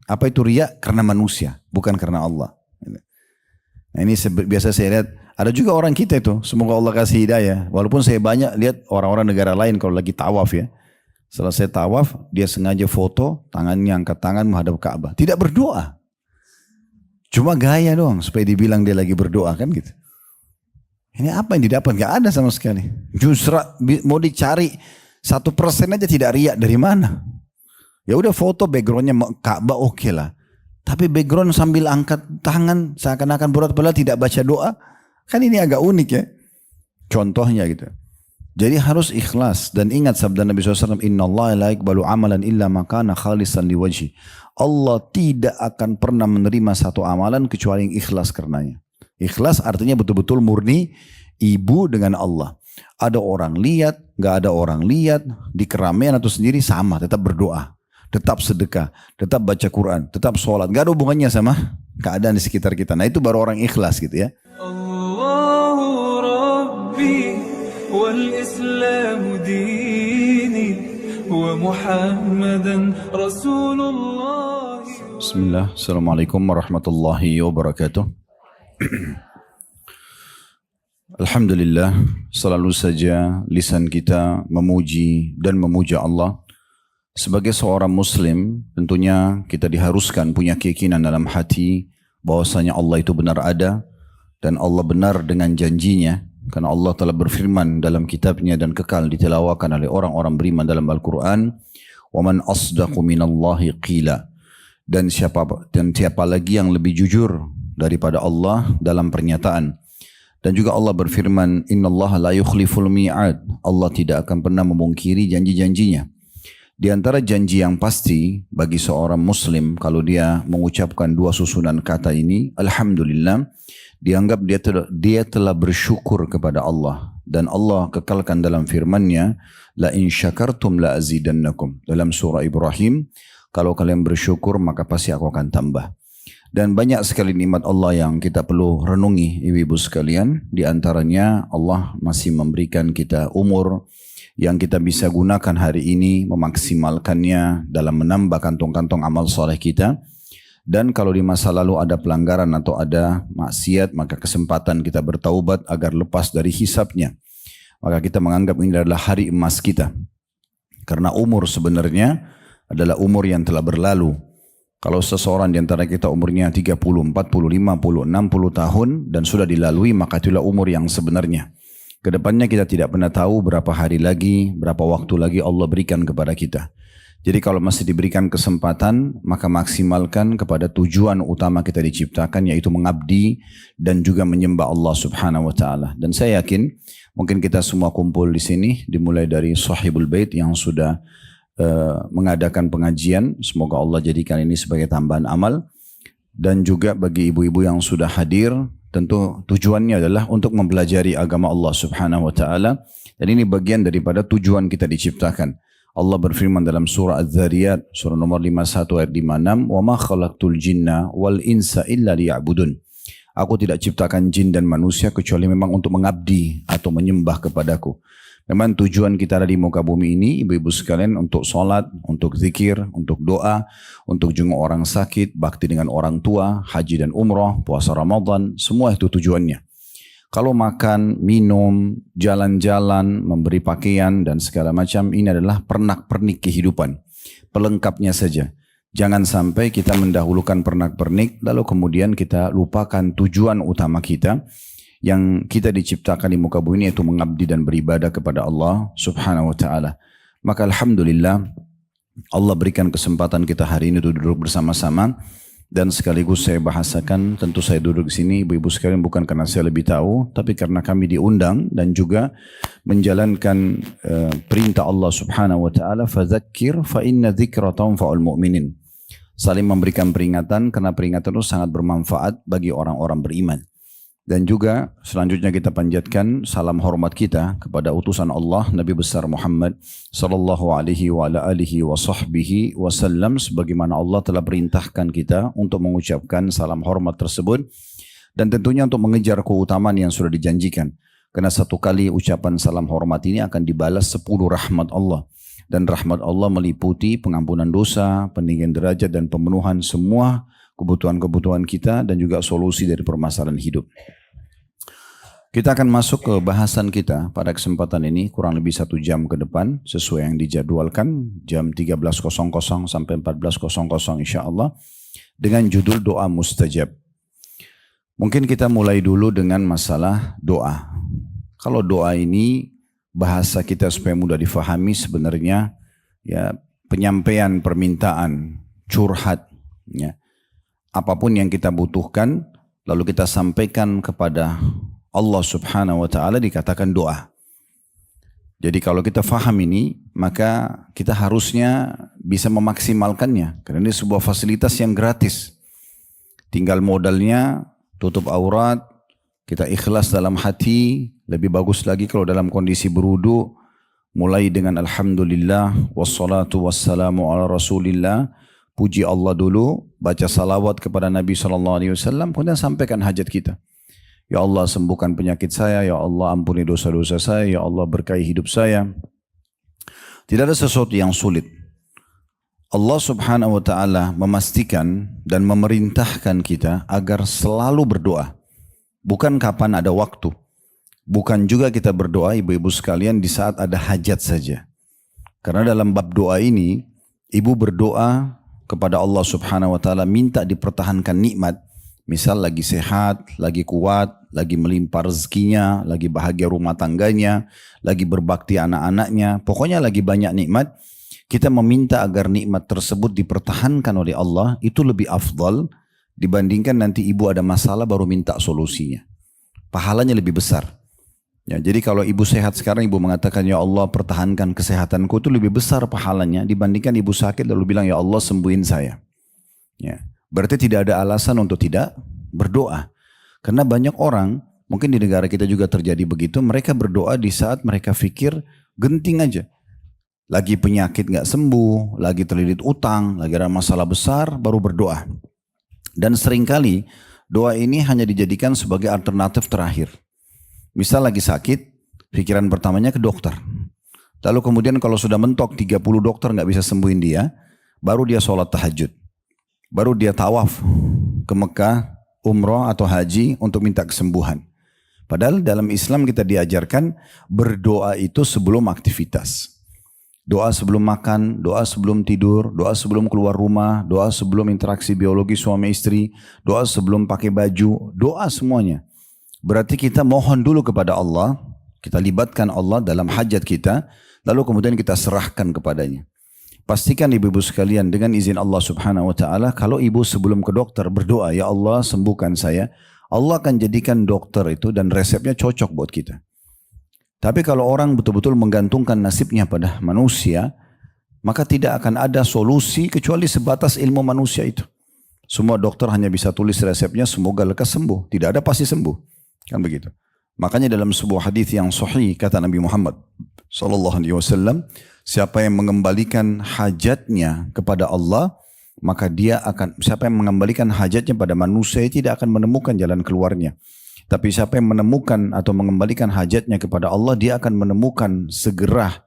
Apa itu riya? Karena manusia, bukan karena Allah. Nah, ini biasa saya lihat, ada juga orang kita itu, semoga Allah kasih hidayah. Walaupun saya banyak lihat orang-orang negara lain kalau lagi tawaf ya. Selesai tawaf, dia sengaja foto, tangannya angkat tangan menghadap Ka'bah. Tidak berdoa. Cuma gaya doang, supaya dibilang dia lagi berdoa kan gitu. Ini apa yang didapat? Gak ada sama sekali. Justru mau dicari 1% aja tidak riak dari mana? Ya udah foto backgroundnya Ka'bah oke lah. Tapi background sambil angkat tangan seakan-akan berat padahal tidak baca doa. Kan ini agak unik ya. Contohnya gitu. Jadi harus ikhlas. Dan ingat sabda Nabi SAW. Inna Allah la yaqbalu amalan illa makana khalisan liwajhi. Allah tidak akan pernah menerima satu amalan kecuali yang ikhlas karenanya. Ikhlas artinya betul-betul murni ibu dengan Allah. Ada orang lihat, gak ada orang lihat. Di keramaian atau sendiri sama, tetap berdoa. Tetap sedekah, tetap baca Quran, tetap sholat. Gak ada hubungannya sama keadaan di sekitar kita. Nah itu baru orang ikhlas gitu ya. Allahu Rabbi wal Islamu dini wa Muhammadan Rasulullah. Bismillah, Assalamualaikum warahmatullahi wabarakatuh. Alhamdulillah, selalu saja lisan kita memuji dan memuja Allah. Sebagai seorang muslim, tentunya kita diharuskan punya keyakinan dalam hati bahwasanya Allah itu benar ada dan Allah benar dengan janjinya. Karena Allah telah berfirman dalam kitabnya dan kekal ditilawakan oleh orang-orang beriman dalam Al-Quran. وَمَنْ أَصْدَقُ مِنَ اللَّهِ قِيلًا. Dan siapa lagi yang lebih jujur daripada Allah dalam pernyataan. Dan juga Allah berfirman, إِنَّ اللَّهَ لَا يُخْلِفُ الْمِيعَادِ. Allah tidak akan pernah memungkiri janji-janjinya. Di antara janji yang pasti bagi seorang muslim kalau dia mengucapkan dua susunan kata ini, Alhamdulillah, dianggap dia telah bersyukur kepada Allah. Dan Allah kekalkan dalam firman-Nya, La in syakartum la azidannakum. Dalam surah Ibrahim, kalau kalian bersyukur maka pasti aku akan tambah. Dan banyak sekali nikmat Allah yang kita perlu renungi ibu-ibu sekalian. Di antaranya Allah masih memberikan kita umur yang kita bisa gunakan hari ini, memaksimalkannya dalam menambah kantong-kantong amal soleh kita. Dan kalau di masa lalu ada pelanggaran atau ada maksiat, maka kesempatan kita bertaubat agar lepas dari hisabnya. Maka kita menganggap ini adalah hari emas kita. Karena umur sebenarnya adalah umur yang telah berlalu. Kalau seseorang di antara kita umurnya 30, 40, 50, 60 tahun dan sudah dilalui, maka itulah umur yang sebenarnya. Kedepannya kita tidak pernah tahu berapa hari lagi, berapa waktu lagi Allah berikan kepada kita. Jadi kalau masih diberikan kesempatan, maka maksimalkan kepada tujuan utama kita diciptakan, yaitu mengabdi dan juga menyembah Allah Subhanahu wa Ta'ala. Dan saya yakin mungkin kita semua kumpul di sini, dimulai dari Sahibul Bait yang sudah mengadakan pengajian. Semoga Allah jadikan ini sebagai tambahan amal. Dan juga bagi ibu-ibu yang sudah hadir, tentu tujuannya adalah untuk mempelajari agama Allah Subhanahu wa Ta'ala. Dan ini bagian daripada tujuan kita diciptakan. Allah berfirman dalam surah Az-Zariyat, surah nomor 51 ayat 56, وَمَا خَلَقْتُ الْجِنَّ وَالْإِنسَ إِلَّا لِيَعْبُدُونَ. Aku tidak ciptakan jin dan manusia kecuali memang untuk mengabdi atau menyembah kepadaku. Memang tujuan kita ada di muka bumi ini, ibu-ibu sekalian, untuk sholat, untuk zikir, untuk doa, untuk jenguk orang sakit, bakti dengan orang tua, haji dan umrah, puasa Ramadan, semua itu tujuannya. Kalau makan, minum, jalan-jalan, memberi pakaian dan segala macam, ini adalah pernak-pernik kehidupan. Pelengkapnya saja. Jangan sampai kita mendahulukan pernak-pernik, lalu kemudian kita lupakan tujuan utama kita, yang kita diciptakan di muka bumi ini, yaitu mengabdi dan beribadah kepada Allah Subhanahu wa Ta'ala. Maka Alhamdulillah Allah berikan kesempatan kita hari ini untuk duduk bersama-sama. Dan sekaligus saya bahasakan, tentu saya duduk di sini ibu-ibu sekalian bukan karena saya lebih tahu, tapi karena kami diundang dan juga menjalankan perintah Allah Subhanahu wa Ta'ala, fadzakir fa inna dzikra tanfa'ul mu'minin. Saling memberikan peringatan karena peringatan itu sangat bermanfaat bagi orang-orang beriman. Dan juga selanjutnya kita panjatkan salam hormat kita kepada utusan Allah Nabi besar Muhammad sallallahu alaihi wa ala alihi wa sahbihi wasallam, sebagaimana Allah telah perintahkan kita untuk mengucapkan salam hormat tersebut, dan tentunya untuk mengejar keutamaan yang sudah dijanjikan. Karena satu kali ucapan salam hormat ini akan dibalas 10 rahmat Allah. Dan rahmat Allah meliputi pengampunan dosa, peninggian derajat dan pemenuhan semua kebutuhan-kebutuhan kita dan juga solusi dari permasalahan hidup. Kita akan masuk ke bahasan kita pada kesempatan ini kurang lebih 1 jam ke depan sesuai yang dijadwalkan jam 13.00 sampai 14.00 insya Allah dengan judul doa mustajab. Mungkin kita mulai dulu dengan masalah doa. Kalau doa ini bahasa kita supaya mudah difahami sebenarnya ya penyampaian permintaan, curhat, ya. Apapun yang kita butuhkan lalu kita sampaikan kepada Allah Subhanahu wa taala dikatakan doa. Jadi kalau kita faham ini maka kita harusnya bisa memaksimalkannya karena ini sebuah fasilitas yang gratis. Tinggal modalnya tutup aurat, kita ikhlas dalam hati, lebih bagus lagi kalau dalam kondisi berwudu, mulai dengan alhamdulillah, wassalatu wassalamu ala rasulillah, puji Allah dulu, baca salawat kepada Nabi SAW, kemudian sampaikan hajat kita. Ya Allah sembuhkan penyakit saya, ya Allah ampuni dosa-dosa saya, ya Allah berkahi hidup saya. Tidak ada sesuatu yang sulit. Allah Subhanahu wa taala memastikan dan memerintahkan kita agar selalu berdoa. Bukan kapan ada waktu. Bukan juga kita berdoa ibu-ibu sekalian di saat ada hajat saja. Karena dalam bab doa ini, ibu berdoa kepada Allah Subhanahu wa taala minta dipertahankan nikmat. Misal lagi sehat, lagi kuat, lagi melimpah rezekinya, lagi bahagia rumah tangganya, lagi berbakti anak-anaknya, pokoknya lagi banyak nikmat. Kita meminta agar nikmat tersebut dipertahankan oleh Allah, itu lebih afdal dibandingkan nanti ibu ada masalah baru minta solusinya. Pahalanya lebih besar. Ya, jadi kalau ibu sehat sekarang ibu mengatakan ya Allah pertahankan kesehatanku, itu lebih besar pahalanya dibandingkan ibu sakit lalu bilang ya Allah sembuhin saya. Ya, berarti tidak ada alasan untuk tidak berdoa. Karena banyak orang, mungkin di negara kita juga terjadi begitu, mereka berdoa di saat mereka pikir genting aja. Lagi penyakit gak sembuh, lagi terlilit utang, lagi ada masalah besar, baru berdoa. Dan seringkali doa ini hanya dijadikan sebagai alternatif terakhir. Misal lagi sakit, pikiran pertamanya ke dokter. Lalu kemudian kalau sudah mentok 30 dokter gak bisa sembuhin dia, baru dia sholat tahajud. Baru dia tawaf ke Mekah, umrah atau haji untuk minta kesembuhan. Padahal dalam Islam kita diajarkan berdoa itu sebelum aktivitas. Doa sebelum makan, doa sebelum tidur, doa sebelum keluar rumah, doa sebelum interaksi biologi suami istri, doa sebelum pakai baju, doa semuanya. Berarti kita mohon dulu kepada Allah, kita libatkan Allah dalam hajat kita, lalu kemudian kita serahkan kepadanya. Pastikan ibu-ibu sekalian dengan izin Allah Subhanahu wa taala, kalau ibu sebelum ke dokter berdoa, ya Allah sembuhkan saya, Allah akan jadikan dokter itu dan resepnya cocok buat kita. Tapi kalau orang betul-betul menggantungkan nasibnya pada manusia, maka tidak akan ada solusi kecuali sebatas ilmu manusia itu. Semua dokter hanya bisa tulis resepnya, semoga lekas sembuh. Tidak ada pasti sembuh. Kan begitu. Makanya dalam sebuah hadis yang sahih kata Nabi Muhammad SAW, siapa yang mengembalikan hajatnya kepada Allah, maka siapa yang mengembalikan hajatnya pada manusia tidak akan menemukan jalan keluarnya. Tapi siapa yang menemukan atau mengembalikan hajatnya kepada Allah, dia akan menemukan segera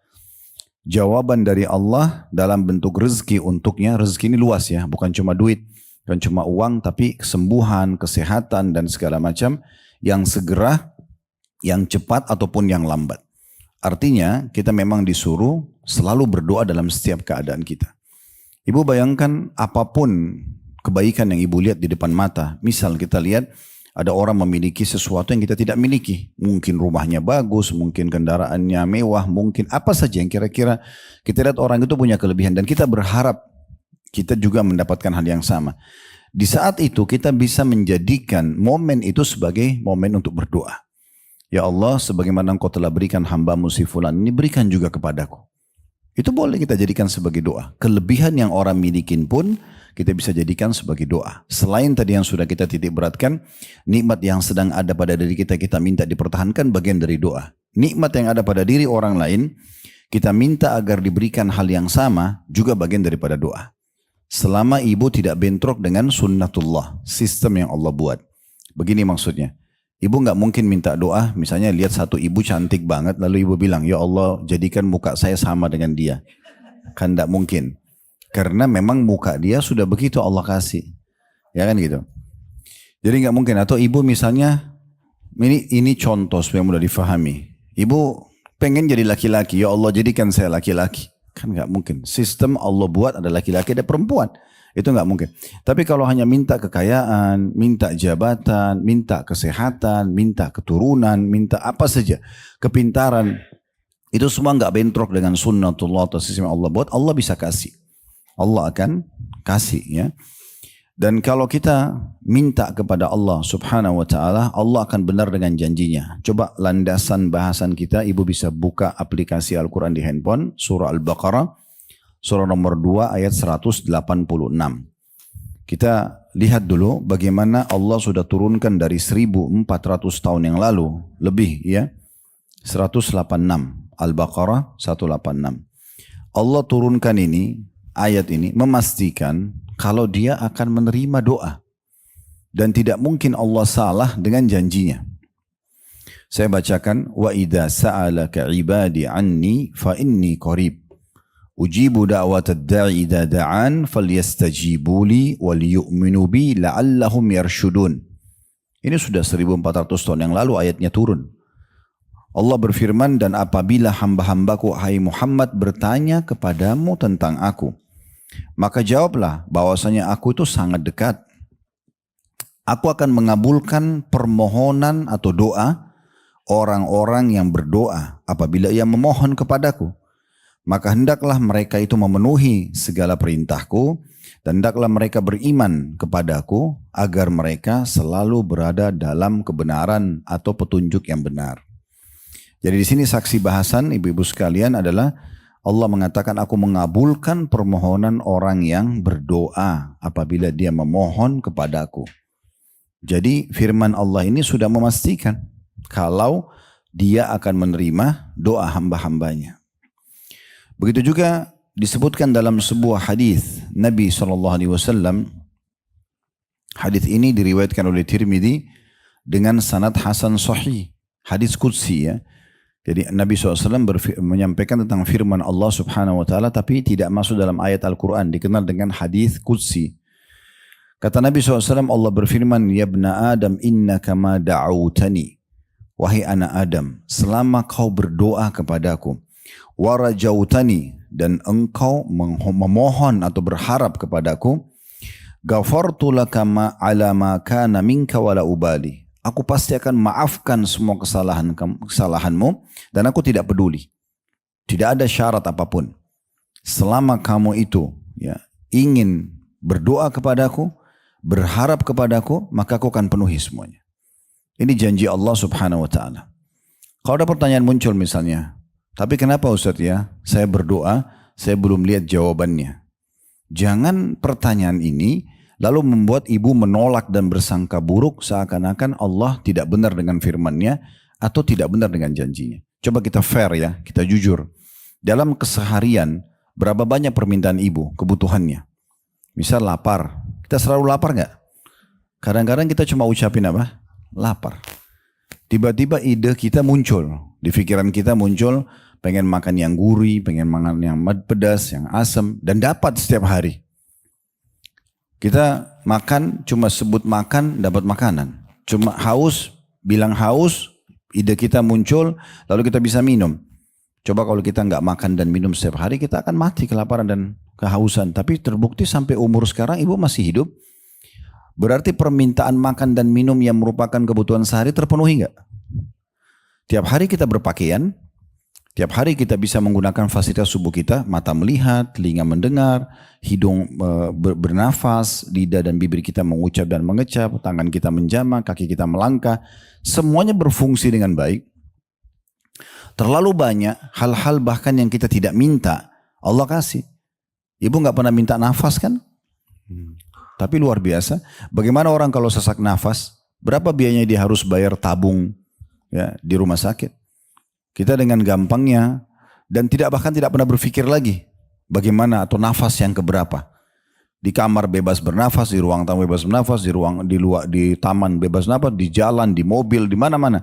jawaban dari Allah dalam bentuk rezeki untuknya. Rezeki ini luas ya, bukan cuma duit, bukan cuma uang, tapi kesembuhan, kesehatan dan segala macam yang segera, yang cepat ataupun yang lambat. Artinya kita memang disuruh selalu berdoa dalam setiap keadaan kita. Ibu bayangkan apapun kebaikan yang ibu lihat di depan mata. Misal kita lihat ada orang memiliki sesuatu yang kita tidak miliki. Mungkin rumahnya bagus, mungkin kendaraannya mewah, mungkin apa saja yang kira-kira kita lihat orang itu punya kelebihan. Dan kita berharap kita juga mendapatkan hal yang sama. Di saat itu kita bisa menjadikan momen itu sebagai momen untuk berdoa. Ya Allah, sebagaimana Engkau telah berikan hamba-Mu si fulan ini, berikan juga kepadaku. Itu boleh kita jadikan sebagai doa. Kelebihan yang orang milikin pun kita bisa jadikan sebagai doa. Selain tadi yang sudah kita titik beratkan, nikmat yang sedang ada pada diri kita, kita minta dipertahankan, bagian dari doa. Nikmat yang ada pada diri orang lain, kita minta agar diberikan hal yang sama, juga bagian daripada doa. Selama ibu tidak bentrok dengan sunnatullah, sistem yang Allah buat. Begini maksudnya. Ibu nggak mungkin minta doa, misalnya lihat satu ibu cantik banget, lalu ibu bilang, ya Allah jadikan muka saya sama dengan dia. Kan tidak mungkin. Karena memang muka dia sudah begitu Allah kasih. Ya kan gitu. Jadi nggak mungkin. Atau ibu misalnya, ini contoh supaya mudah difahami. Ibu pengen jadi laki-laki, ya Allah jadikan saya laki-laki. Kan nggak mungkin. Sistem Allah buat ada laki-laki ada perempuan. Itu nggak mungkin. Tapi kalau hanya minta kekayaan, minta jabatan, minta kesehatan, minta keturunan, minta apa saja, kepintaran, itu semua nggak bentrok dengan sunnatullah atau sistem Allah buat, Allah bisa kasih. Allah akan kasih ya. Dan kalau kita minta kepada Allah subhanahu wa ta'ala, Allah akan benar dengan janjinya. Coba landasan bahasan kita, ibu bisa buka aplikasi Al-Quran di handphone, surah Al-Baqarah, surah nomor 2 ayat 186. Kita lihat dulu bagaimana Allah sudah turunkan dari 1400 tahun yang lalu, lebih ya, 186, Al-Baqarah 186. Allah turunkan ini, ayat ini memastikan kalau dia akan menerima doa. Dan tidak mungkin Allah salah dengan janjinya. Saya bacakan, wa idza sa'alaka ibadi anni fa inni qarib. Ujibu da'watad da'i idza da'an falyastajibu li wal yu'minu bi la'allahum yarshudun. Ini sudah 1400 tahun yang lalu ayatnya turun. Allah berfirman, dan apabila hamba-hambaku hai Muhammad bertanya kepadamu tentang aku, maka jawablah bahwasanya aku itu sangat dekat. Aku akan mengabulkan permohonan atau doa orang-orang yang berdoa apabila ia memohon kepadaku. Maka hendaklah mereka itu memenuhi segala perintahku dan hendaklah mereka beriman kepadaku agar mereka selalu berada dalam kebenaran atau petunjuk yang benar. Jadi di sini saksi bahasan ibu-ibu sekalian adalah Allah mengatakan aku mengabulkan permohonan orang yang berdoa apabila dia memohon kepadaku. Jadi firman Allah ini sudah memastikan kalau dia akan menerima doa hamba-hambanya. Begitu juga disebutkan dalam sebuah hadis Nabi SAW. Hadis ini diriwayatkan oleh Tirmidzi dengan sanad hasan sahih. Hadis qudsi ya. Jadi Nabi SAW menyampaikan tentang firman Allah subhanahu wa ta'ala tapi tidak masuk dalam ayat Al-Quran. Dikenal dengan hadis qudsi. Kata Nabi SAW, Allah berfirman, ya ibna Adam innaka ma da'autani. Wahai anak Adam, selama kau berdoa kepadaku. Warajautani, dan engkau memohon atau berharap kepadaku, ghafartu laka ma ala ma kana minka wala ubali. Aku pasti akan maafkan semua kesalahanmu dan aku tidak peduli. Tidak ada syarat apapun. Selama kamu itu ya ingin berdoa kepadaku, berharap kepadaku, maka aku akan penuhi semuanya. Ini janji Allah subhanahu wa ta'ala. Kalau ada pertanyaan muncul misalnya, tapi kenapa Ustaz ya, saya berdoa, saya belum lihat jawabannya. Jangan pertanyaan ini lalu membuat ibu menolak dan bersangka buruk seakan-akan Allah tidak benar dengan firman-Nya atau tidak benar dengan janjinya. Coba kita fair ya, kita jujur. Dalam keseharian, berapa banyak permintaan ibu, kebutuhannya? Misal lapar, kita selalu lapar nggak? Kadang-kadang kita cuma ucapin apa? Lapar. Tiba-tiba ide kita muncul, di pikiran kita muncul, pengen makan yang gurih, pengen makan yang pedas, yang asam, dan dapat setiap hari. Kita makan, cuma sebut makan, dapat makanan. Cuma haus, bilang haus, ide kita muncul, lalu kita bisa minum. Coba kalau kita nggak makan dan minum setiap hari, kita akan mati kelaparan dan kehausan. Tapi terbukti sampai umur sekarang ibu masih hidup. Berarti permintaan makan dan minum yang merupakan kebutuhan sehari terpenuhi nggak? Tiap hari kita berpakaian, tiap hari kita bisa menggunakan fasilitas tubuh kita, mata melihat, telinga mendengar, hidung bernafas, lidah dan bibir kita mengucap dan mengecap, tangan kita menjamah, kaki kita melangkah, semuanya berfungsi dengan baik. Terlalu banyak hal-hal bahkan yang kita tidak minta, Allah kasih. Ibu nggak pernah minta nafas kan? Tapi luar biasa, bagaimana orang kalau sesak nafas, berapa biayanya dia harus bayar tabung ya di rumah sakit? Kita dengan gampangnya dan bahkan tidak pernah berpikir lagi bagaimana atau nafas yang keberapa. Di kamar bebas bernafas, di ruang tamu bebas bernafas, di luar di taman bebas nafas, di jalan, di mobil, di mana-mana.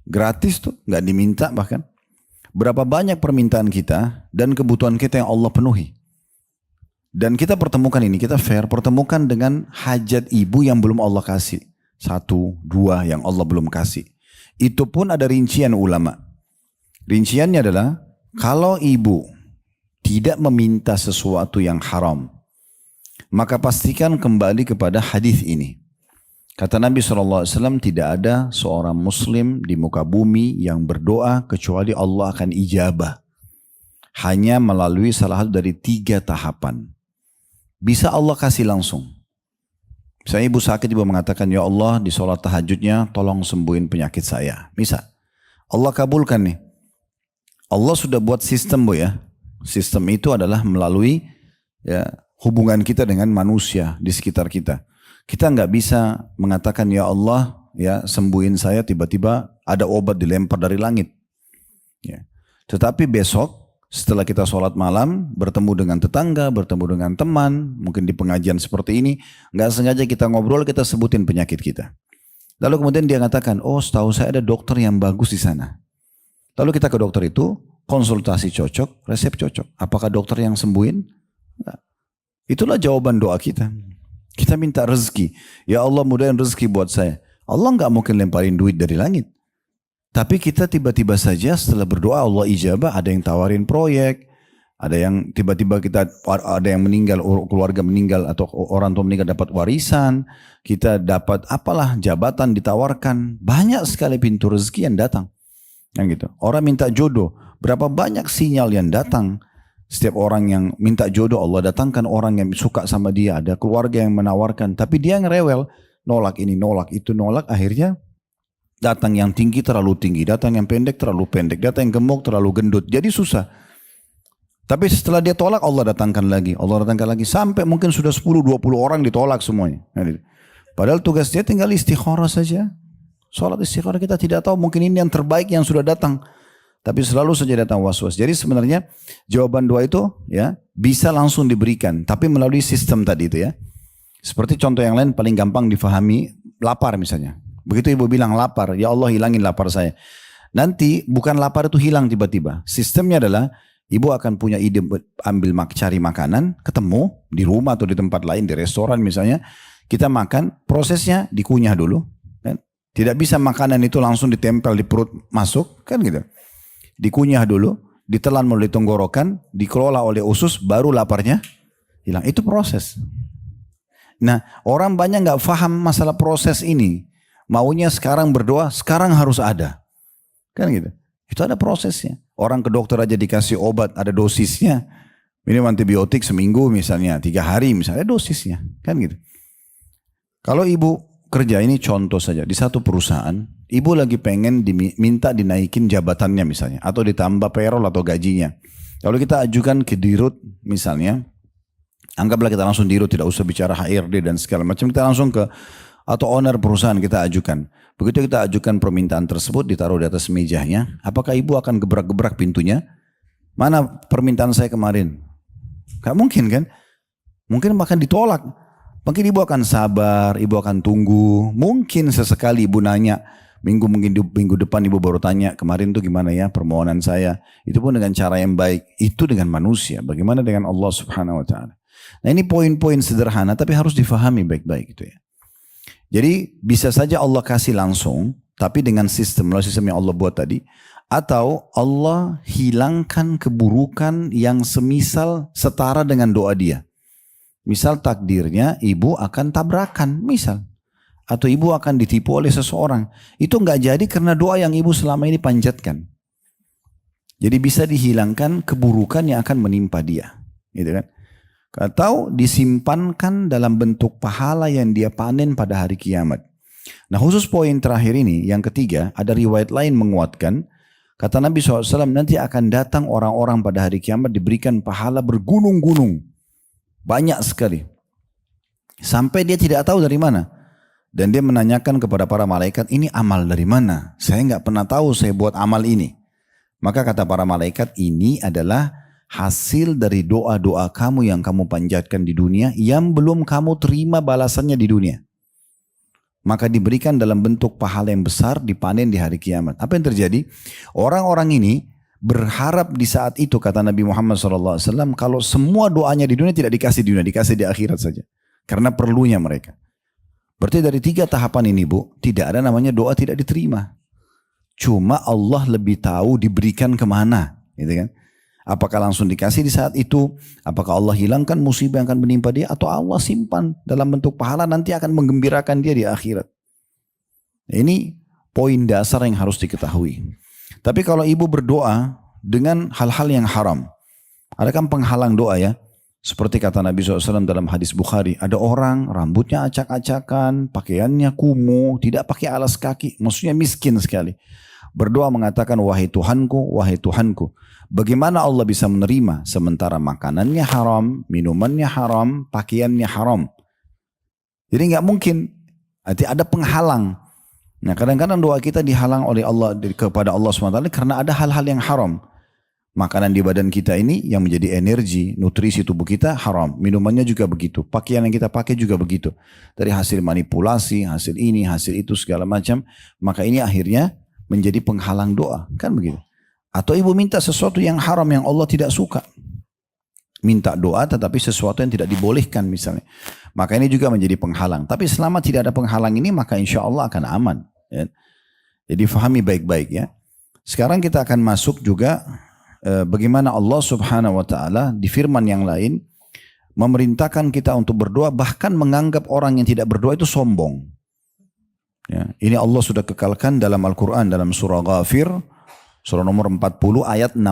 Gratis tuh, nggak diminta bahkan. Berapa banyak permintaan kita dan kebutuhan kita yang Allah penuhi. Dan kita pertemukan ini, kita fair, pertemukan dengan hajat ibu yang belum Allah kasih. 1, 2 yang Allah belum kasih. Itu pun ada rincian ulama. Rinciannya adalah, kalau ibu tidak meminta sesuatu yang haram, maka pastikan kembali kepada hadis ini. Kata Nabi SAW, tidak ada seorang muslim di muka bumi yang berdoa kecuali Allah akan ijabah. Hanya melalui salah satu dari 3 tahapan. Bisa Allah kasih langsung. Misalnya ibu sakit, ibu mengatakan, ya Allah di sholat tahajudnya tolong sembuhin penyakit saya. Misal, Allah kabulkan nih. Allah sudah buat sistem bu ya. Sistem itu adalah melalui ya, hubungan kita dengan manusia di sekitar kita. Kita nggak bisa mengatakan ya Allah ya sembuhin saya, tiba-tiba ada obat dilempar dari langit. Ya. Tetapi besok setelah kita sholat malam, bertemu dengan tetangga, bertemu dengan teman, mungkin di pengajian seperti ini, nggak sengaja kita ngobrol, kita sebutin penyakit kita. Lalu kemudian dia katakan, oh setahu saya ada dokter yang bagus di sana. Lalu kita ke dokter itu, konsultasi cocok, resep cocok. Apakah dokter yang sembuhin? Nggak. Itulah jawaban doa kita. Kita minta rezeki. Ya Allah mudahin rezeki buat saya. Allah nggak mungkin lemparin duit dari langit. Tapi kita tiba-tiba saja setelah berdoa Allah ijabah, ada yang tawarin proyek, ada yang tiba-tiba ada yang meninggal, keluarga meninggal atau orang tua meninggal dapat warisan, kita dapat apalah jabatan ditawarkan, banyak sekali pintu rezeki yang datang. Kan gitu. Orang minta jodoh, berapa banyak sinyal yang datang. Setiap orang yang minta jodoh Allah datangkan orang yang suka sama dia, ada keluarga yang menawarkan, tapi dia yang rewel, nolak ini, nolak itu, nolak, akhirnya datang yang tinggi terlalu tinggi, datang yang pendek terlalu pendek, datang yang gemuk terlalu gendut, jadi susah. Tapi setelah dia tolak Allah datangkan lagi, sampai mungkin sudah 10-20 orang ditolak semuanya. Padahal tugas dia tinggal istikharah saja. Sholat istikharah kita tidak tahu, mungkin ini yang terbaik yang sudah datang. Tapi selalu saja datang was-was. Jadi sebenarnya jawaban doa itu ya bisa langsung diberikan, tapi melalui sistem tadi itu ya. Seperti contoh yang lain paling gampang difahami, lapar misalnya. Begitu ibu bilang lapar, ya Allah hilangin lapar saya. Nanti bukan lapar itu hilang tiba-tiba. Sistemnya adalah ibu akan punya ide cari makanan, ketemu di rumah atau di tempat lain, di restoran misalnya. Kita makan, prosesnya dikunyah dulu. Kan? Tidak bisa makanan itu langsung ditempel di perut masuk, kan gitu. Dikunyah dulu, ditelan melalui tenggorokan, dikelola oleh usus, baru laparnya hilang. Itu proses. Nah, orang banyak nggak paham masalah proses ini. Maunya sekarang berdoa, sekarang harus ada. Kan gitu. Itu ada prosesnya. Orang ke dokter aja dikasih obat, ada dosisnya. Minum antibiotik seminggu misalnya, 3 hari misalnya, ada dosisnya. Kan gitu. Kalau ibu kerja, ini contoh saja, di satu perusahaan, ibu lagi pengen minta dinaikin jabatannya misalnya, atau ditambah payroll atau gajinya. Kalau kita ajukan ke dirut misalnya, anggaplah kita langsung dirut, tidak usah bicara HRD dan segala macam, kita langsung ke atau owner perusahaan kita ajukan. Begitu kita ajukan permintaan tersebut, ditaruh di atas mejanya, apakah ibu akan gebrak-gebrak pintunya? Mana permintaan saya kemarin? Gak mungkin kan? Mungkin bahkan ditolak. Mungkin ibu akan sabar, ibu akan tunggu. Mungkin sesekali ibu nanya, minggu depan ibu baru tanya, kemarin tuh gimana ya permohonan saya. Itu pun dengan cara yang baik. Itu dengan manusia. Bagaimana dengan Allah Subhanahu Wa Taala. Nah ini poin-poin sederhana tapi harus difahami baik-baik gitu ya. Jadi bisa saja Allah kasih langsung, tapi dengan melalui sistem yang Allah buat tadi. Atau Allah hilangkan keburukan yang semisal setara dengan doa dia. Misal takdirnya ibu akan tabrakan, misal. Atau ibu akan ditipu oleh seseorang. Itu nggak jadi karena doa yang ibu selama ini panjatkan. Jadi bisa dihilangkan keburukan yang akan menimpa dia. Gitu kan? Atau disimpankan dalam bentuk pahala yang dia panen pada hari kiamat. Nah khusus poin terakhir ini, yang ketiga, ada riwayat lain menguatkan. Kata Nabi SAW, nanti akan datang orang-orang pada hari kiamat diberikan pahala bergunung-gunung. Banyak sekali. Sampai dia tidak tahu dari mana. Dan dia menanyakan kepada para malaikat, ini amal dari mana? Saya nggak pernah tahu saya buat amal ini. Maka kata para malaikat, ini adalah hasil dari doa-doa kamu yang kamu panjatkan di dunia, yang belum kamu terima balasannya di dunia. Maka diberikan dalam bentuk pahala yang besar, dipanen di hari kiamat. Apa yang terjadi? Orang-orang ini berharap di saat itu, kata Nabi Muhammad SAW, kalau semua doanya di dunia tidak dikasih di dunia, dikasih di akhirat saja. Karena perlunya mereka. Berarti dari 3 tahapan ini Bu, tidak ada namanya doa tidak diterima. Cuma Allah lebih tahu diberikan kemana, gitu kan? Apakah langsung dikasih di saat itu? Apakah Allah hilangkan musibah yang akan menimpa dia? Atau Allah simpan dalam bentuk pahala nanti akan menggembirakan dia di akhirat? Ini poin dasar yang harus diketahui. Tapi kalau ibu berdoa dengan hal-hal yang haram, ada kan penghalang doa ya. Seperti kata Nabi SAW dalam hadis Bukhari, ada orang rambutnya acak-acakan, pakaiannya kumuh, tidak pakai alas kaki, maksudnya miskin sekali. Berdoa mengatakan, wahai Tuhanku, bagaimana Allah bisa menerima sementara makanannya haram, minumannya haram, pakaiannya haram. Jadi nggak mungkin, arti ada penghalang. Nah kadang-kadang doa kita dihalang oleh Allah kepada Allah SWT karena ada hal-hal yang haram. Makanan di badan kita ini yang menjadi energi, nutrisi tubuh kita haram. Minumannya juga begitu. Pakaian yang kita pakai juga begitu. Dari hasil manipulasi, hasil ini, hasil itu segala macam. Maka ini akhirnya menjadi penghalang doa. Kan begitu. Atau ibu minta sesuatu yang haram yang Allah tidak suka. Minta doa tetapi sesuatu yang tidak dibolehkan misalnya. Maka ini juga menjadi penghalang. Tapi selama tidak ada penghalang ini maka insya Allah akan aman. Ya. Jadi fahami baik-baik ya. Sekarang kita akan masuk juga bagaimana Allah Subhanahu wa taala di firman yang lain memerintahkan kita untuk berdoa, bahkan menganggap orang yang tidak berdoa itu sombong. Ya, ini Allah sudah kekalkan dalam Al-Quran dalam surah Ghafir, surah nomor 40 ayat 60.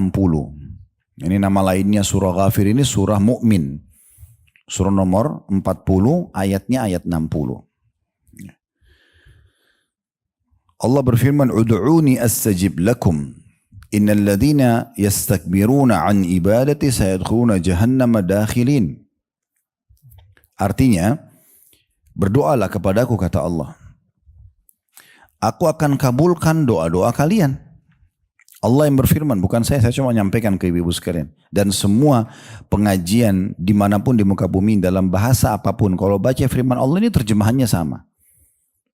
Ini nama lainnya surah Ghafir, ini surah Mu'min. Surah nomor 40 ayatnya ayat 60. Ya. Allah berfirman, "Ud'uni astajib lakum. Innal ladzina yastakbiruna an ibadati sayadkhuluna jahannama dakhilin." Artinya, berdoalah kepadaku kata Allah. Aku akan kabulkan doa-doa kalian. Allah yang berfirman, bukan saya cuma menyampaikan ke ibu-ibu sekalian. Dan semua pengajian dimanapun di muka bumi dalam bahasa apapun, kalau baca firman Allah ini terjemahannya sama.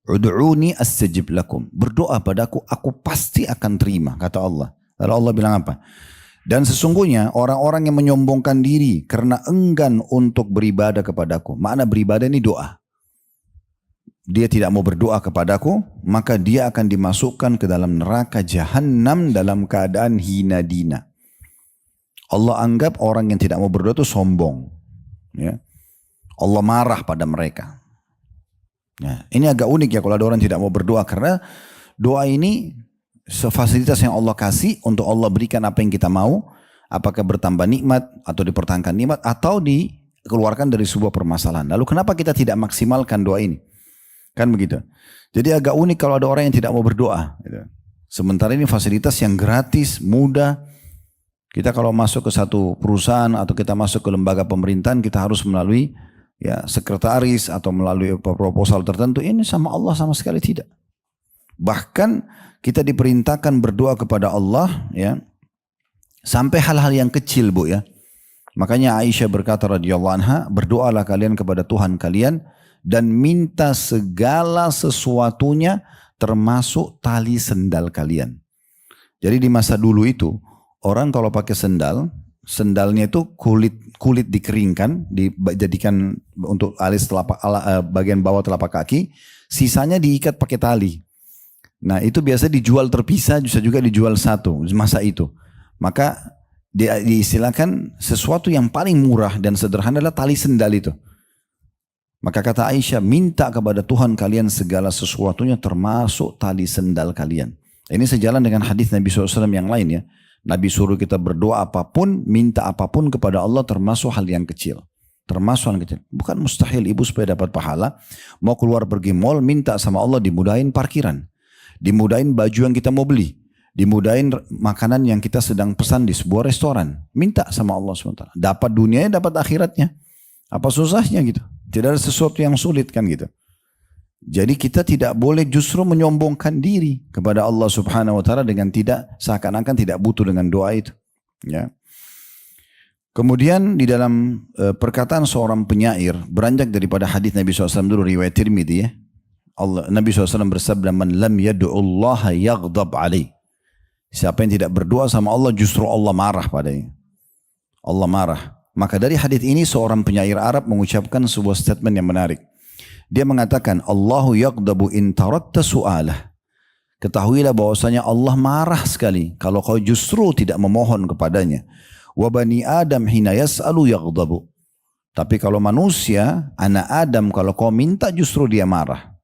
Ud'uni astajib lakum. Berdoa padaku, aku pasti akan terima, kata Allah. Lalu Allah bilang apa? Dan sesungguhnya orang-orang yang menyombongkan diri karena enggan untuk beribadah kepadaku. Makna beribadah ini doa. Dia tidak mau berdoa kepadaku, maka dia akan dimasukkan ke dalam neraka Jahannam dalam keadaan hina dina. Allah anggap orang yang tidak mau berdoa itu sombong. Ya. Allah marah pada mereka. Ya. Ini agak unik ya kalau ada orang tidak mau berdoa, karena doa ini fasilitas yang Allah kasih untuk Allah berikan apa yang kita mau, apakah bertambah nikmat atau dipertahankan nikmat atau dikeluarkan dari sebuah permasalahan. Lalu kenapa kita tidak maksimalkan doa ini? Kan begitu. Jadi agak unik kalau ada orang yang tidak mau berdoa. Sementara ini fasilitas yang gratis, mudah. Kita kalau masuk ke satu perusahaan atau kita masuk ke lembaga pemerintahan, kita harus melalui ya sekretaris atau melalui proposal tertentu. Ini sama Allah sama sekali tidak. Bahkan kita diperintahkan berdoa kepada Allah ya sampai hal-hal yang kecil Bu ya. Makanya Aisyah berkata radhiyallahu anha, berdoalah kalian kepada Tuhan kalian dan minta segala sesuatunya termasuk tali sendal kalian. Jadi di masa dulu itu orang kalau pakai sendal, sendalnya itu kulit dikeringkan, dijadikan untuk alis bagian bawah telapak kaki, sisanya diikat pakai tali. Nah itu biasa dijual terpisah, bisa juga dijual satu masa itu. Maka diistilahkan sesuatu yang paling murah dan sederhana adalah tali sendal itu. Maka kata Aisyah, minta kepada Tuhan kalian segala sesuatunya termasuk tali sendal kalian. Ini sejalan dengan hadis Nabi SAW yang lain ya. Nabi suruh kita berdoa apapun, minta apapun kepada Allah termasuk hal yang kecil. Termasuk hal yang kecil. Bukan mustahil ibu supaya dapat pahala. Mau keluar pergi mall, minta sama Allah dimudahin parkiran. Dimudahin baju yang kita mau beli. Dimudahin makanan yang kita sedang pesan di sebuah restoran. Minta sama Allah SWT. Dapat dunianya, dapat akhiratnya. Apa susahnya gitu? Tidak ada sesuatu yang sulit kan gitu. Jadi kita tidak boleh justru menyombongkan diri kepada Allah Subhanahu wa taala dengan tidak seakan-akan tidak butuh dengan doa itu. Ya. Kemudian di dalam perkataan seorang penyair beranjak daripada hadis Nabi SAW dulu riwayat Tirmidzi ya. Nabi SAW bersabda, "Man lam yad'ullaha yaghdab alaih." Siapa yang tidak berdoa sama Allah justru Allah marah padanya. Allah marah. Maka dari hadis ini seorang penyair Arab mengucapkan sebuah statement yang menarik. Dia mengatakan, Allahu yaqdabu in tarakta su'alah. Ketahuilah bahwasanya Allah marah sekali kalau kau justru tidak memohon kepadanya. Wa bani Adam hina yas'alu yaqdabu. Tapi kalau manusia, anak Adam, kalau kau minta justru dia marah.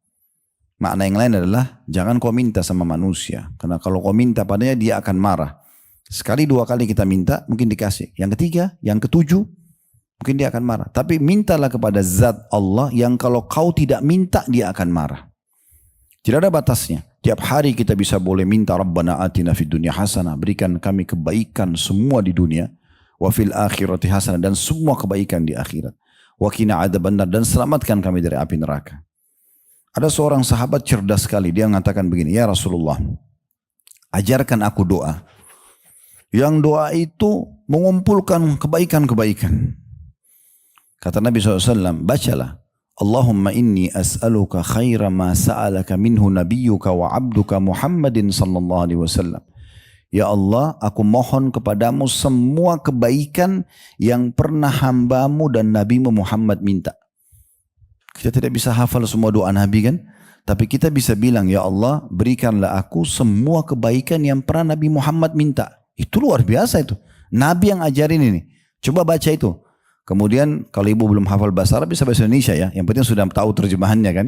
Makna yang lain adalah jangan kau minta sama manusia. Karena kalau kau minta padanya dia akan marah. Sekali dua kali kita minta mungkin dikasih. Yang ketiga, yang ketujuh mungkin dia akan marah. Tapi mintalah kepada zat Allah yang kalau kau tidak minta dia akan marah. Tidak ada batasnya. Tiap hari kita bisa boleh minta Rabbana atina fid dunya hasanah. Berikan kami kebaikan semua di dunia. Wa fil akhirati hasanah, dan semua kebaikan di akhirat. Wa qina adzabannar, dan selamatkan kami dari api neraka. Ada seorang sahabat cerdas sekali, dia mengatakan begini, ya Rasulullah, ajarkan aku doa. Yang doa itu mengumpulkan kebaikan-kebaikan. Kata Nabi SAW, bacalah. Allahumma inni as'aluka khaira ma sa'alaka minhu nabiyyuka wa abduka Muhammadin sallallahu alaihi wasallam. Ya Allah, aku mohon kepadamu semua kebaikan yang pernah hambamu dan nabimu Muhammad minta. Kita tidak bisa hafal semua doa Nabi kan? Tapi kita bisa bilang, ya Allah, berikanlah aku semua kebaikan yang pernah Nabi Muhammad minta. Itu luar biasa itu. Nabi yang ajarin ini. Coba baca itu. Kemudian kalau ibu belum hafal bahasa Arab bisa bahasa Indonesia ya. Yang penting sudah tahu terjemahannya kan.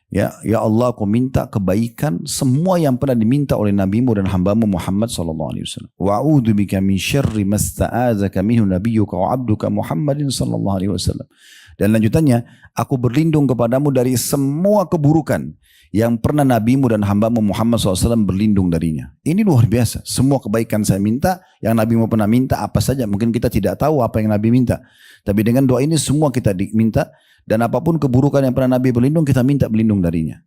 Ya Allah, aku minta kebaikan semua yang pernah diminta oleh nabimu dan hambamu Muhammad sallallahu alaihi wasallam. Wa a'udzu bika min syarri masta'adzaka minhu nabiyyuka wa 'abduka Muhammadin sallallahu alaihi wasallam. Dan lanjutannya, aku berlindung kepadamu dari semua keburukan yang pernah nabimu dan hambamu Muhammad SAW berlindung darinya. Ini luar biasa. Semua kebaikan saya minta, yang Nabi mau pernah minta apa saja. Mungkin kita tidak tahu apa yang Nabi minta. Tapi dengan doa ini semua kita diminta. Dan apapun keburukan yang pernah Nabi berlindung, kita minta berlindung darinya.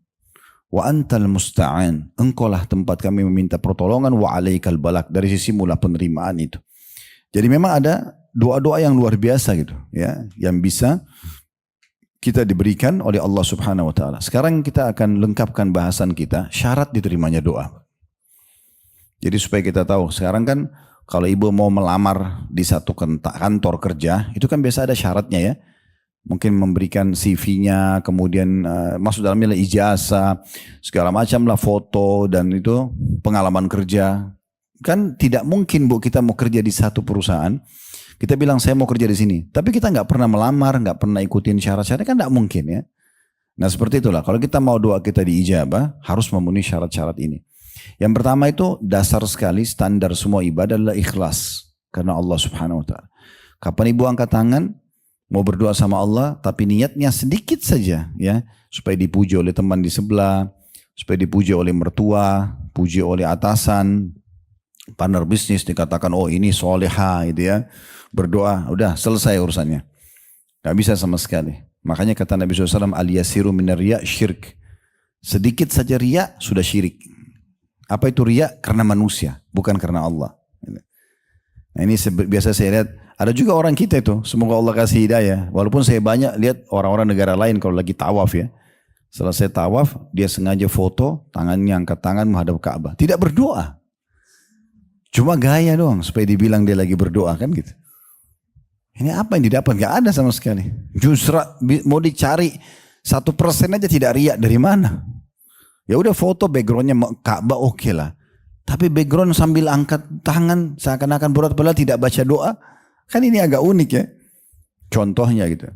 Wa antal musta'an. Engkaulah tempat kami meminta pertolongan. Wa alaikal balak. Dari sisi mula penerimaan itu. Jadi memang ada doa-doa yang luar biasa gitu. Ya, yang bisa kita diberikan oleh Allah Subhanahu wa taala. Sekarang kita akan lengkapkan bahasan kita, syarat diterimanya doa. Jadi supaya kita tahu, sekarang kan kalau ibu mau melamar di satu kantor kerja, itu kan biasa ada syaratnya ya. Mungkin memberikan CV-nya, kemudian masuk dalamnya ijazah, segala macam lah, foto, dan itu pengalaman kerja. Kan tidak mungkin bu kita mau kerja di satu perusahaan, kita bilang saya mau kerja di sini, tapi kita nggak pernah melamar, nggak pernah ikutin syarat-syarat, kan nggak mungkin ya. Nah seperti itulah, kalau kita mau doa kita diijabah, harus memenuhi syarat-syarat ini. Yang pertama itu dasar sekali, standar semua ibadah adalah ikhlas, karena Allah Subhanahu Wa Taala. Kapan ibu angkat tangan, mau berdoa sama Allah, tapi niatnya sedikit saja ya, supaya dipuji oleh teman di sebelah, supaya dipuji oleh mertua, puji oleh atasan, partner bisnis, dikatakan oh ini soleha gitu ya. Berdoa, udah selesai urusannya. Gak bisa sama sekali. Makanya kata Nabi SAW, al-yasiru minar riya syirk. Sedikit saja riya sudah syirik. Apa itu riya? Karena manusia, bukan karena Allah. Nah ini biasa saya lihat, ada juga orang kita itu, semoga Allah kasih hidayah. Walaupun saya banyak lihat orang-orang negara lain kalau lagi tawaf ya. Selesai tawaf, dia sengaja foto, tangannya angkat tangan menghadap Ka'bah. Tidak berdoa. Cuma gaya doang, supaya dibilang dia lagi berdoa kan gitu. Ini apa yang didapat? Gak ada sama sekali. Justru mau dicari 1% aja tidak riak, dari mana? Ya udah foto backgroundnya Ka'bah oke lah. Tapi background sambil angkat tangan seakan-akan berat padahal tidak baca doa. Kan ini agak unik ya. Contohnya gitu.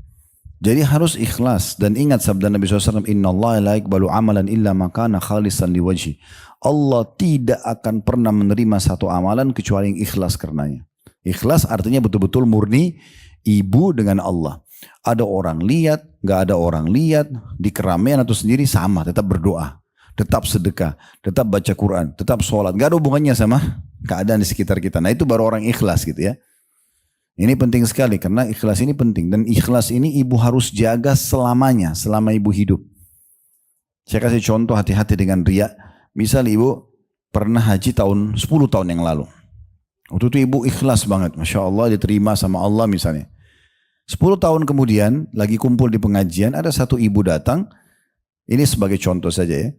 Jadi harus ikhlas. Dan ingat sabda Nabi SAW, Inna Allah la yaqbalu amalan illa makana khalisan liwajhi. Allah tidak akan pernah menerima satu amalan kecuali yang ikhlas karenanya. Ikhlas artinya betul-betul murni ibu dengan Allah. Ada orang lihat, gak ada orang lihat, di keramaian atau sendiri sama, tetap berdoa, tetap sedekah, tetap baca Quran, tetap sholat. Gak ada hubungannya sama keadaan di sekitar kita. Nah itu baru orang ikhlas gitu ya. Ini penting sekali karena ikhlas ini penting. Dan ikhlas ini ibu harus jaga selamanya, selama ibu hidup. Saya kasih contoh hati-hati dengan riya. Misal ibu pernah haji 10 tahun yang lalu. Waktu itu ibu ikhlas banget. Masya Allah diterima sama Allah misalnya. 10 tahun kemudian lagi kumpul di pengajian. Ada satu ibu datang. Ini sebagai contoh saja ya.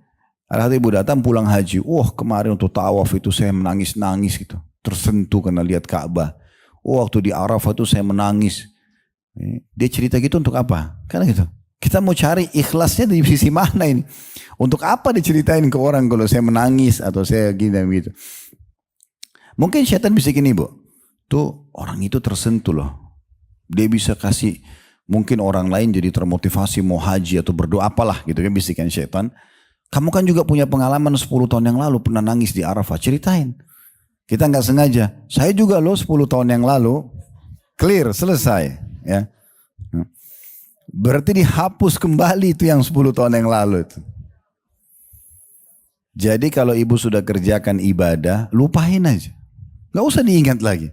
Ada satu ibu datang pulang haji. Wah, kemarin untuk tawaf itu saya menangis-nangis gitu. Tersentuh karena lihat Ka'bah. Waktu di Arafah itu saya menangis. Dia cerita gitu untuk apa? Kan gitu. Kita mau cari ikhlasnya di sisi mana ini? Untuk apa diceritain ke orang kalau saya menangis atau saya gini dan gitu. Mungkin syaitan bisa gini, Bu. Tuh orang itu tersentuh loh. Dia bisa kasih mungkin orang lain jadi termotivasi mau haji atau berdoa apalah gitu kan, bisikan syaitan. Kamu kan juga punya pengalaman 10 tahun yang lalu pernah nangis di Arafah, ceritain. Kita nggak sengaja. Saya juga loh 10 tahun yang lalu. Clear, selesai. Ya. Berarti dihapus kembali itu yang 10 tahun yang lalu itu. Jadi kalau ibu sudah kerjakan ibadah, lupain aja. Gak usah diingat lagi.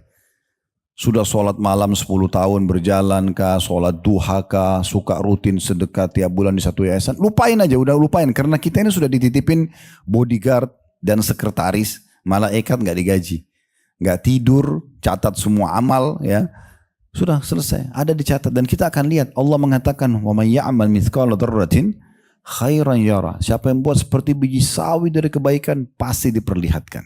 Sudah sholat malam 10 tahun berjalan kah, sholat duha kah, suka rutin sedekah tiap bulan di satu yayasan. Lupain aja, udah lupain. Karena kita ini sudah dititipin bodyguard dan sekretaris, malaikat gak digaji. Gak tidur, catat semua amal ya. Sudah selesai, ada dicatat dan kita akan lihat Allah mengatakan wa may ya'mal mithqala dzarratin khairan yara. Siapa yang buat seperti biji sawi dari kebaikan pasti diperlihatkan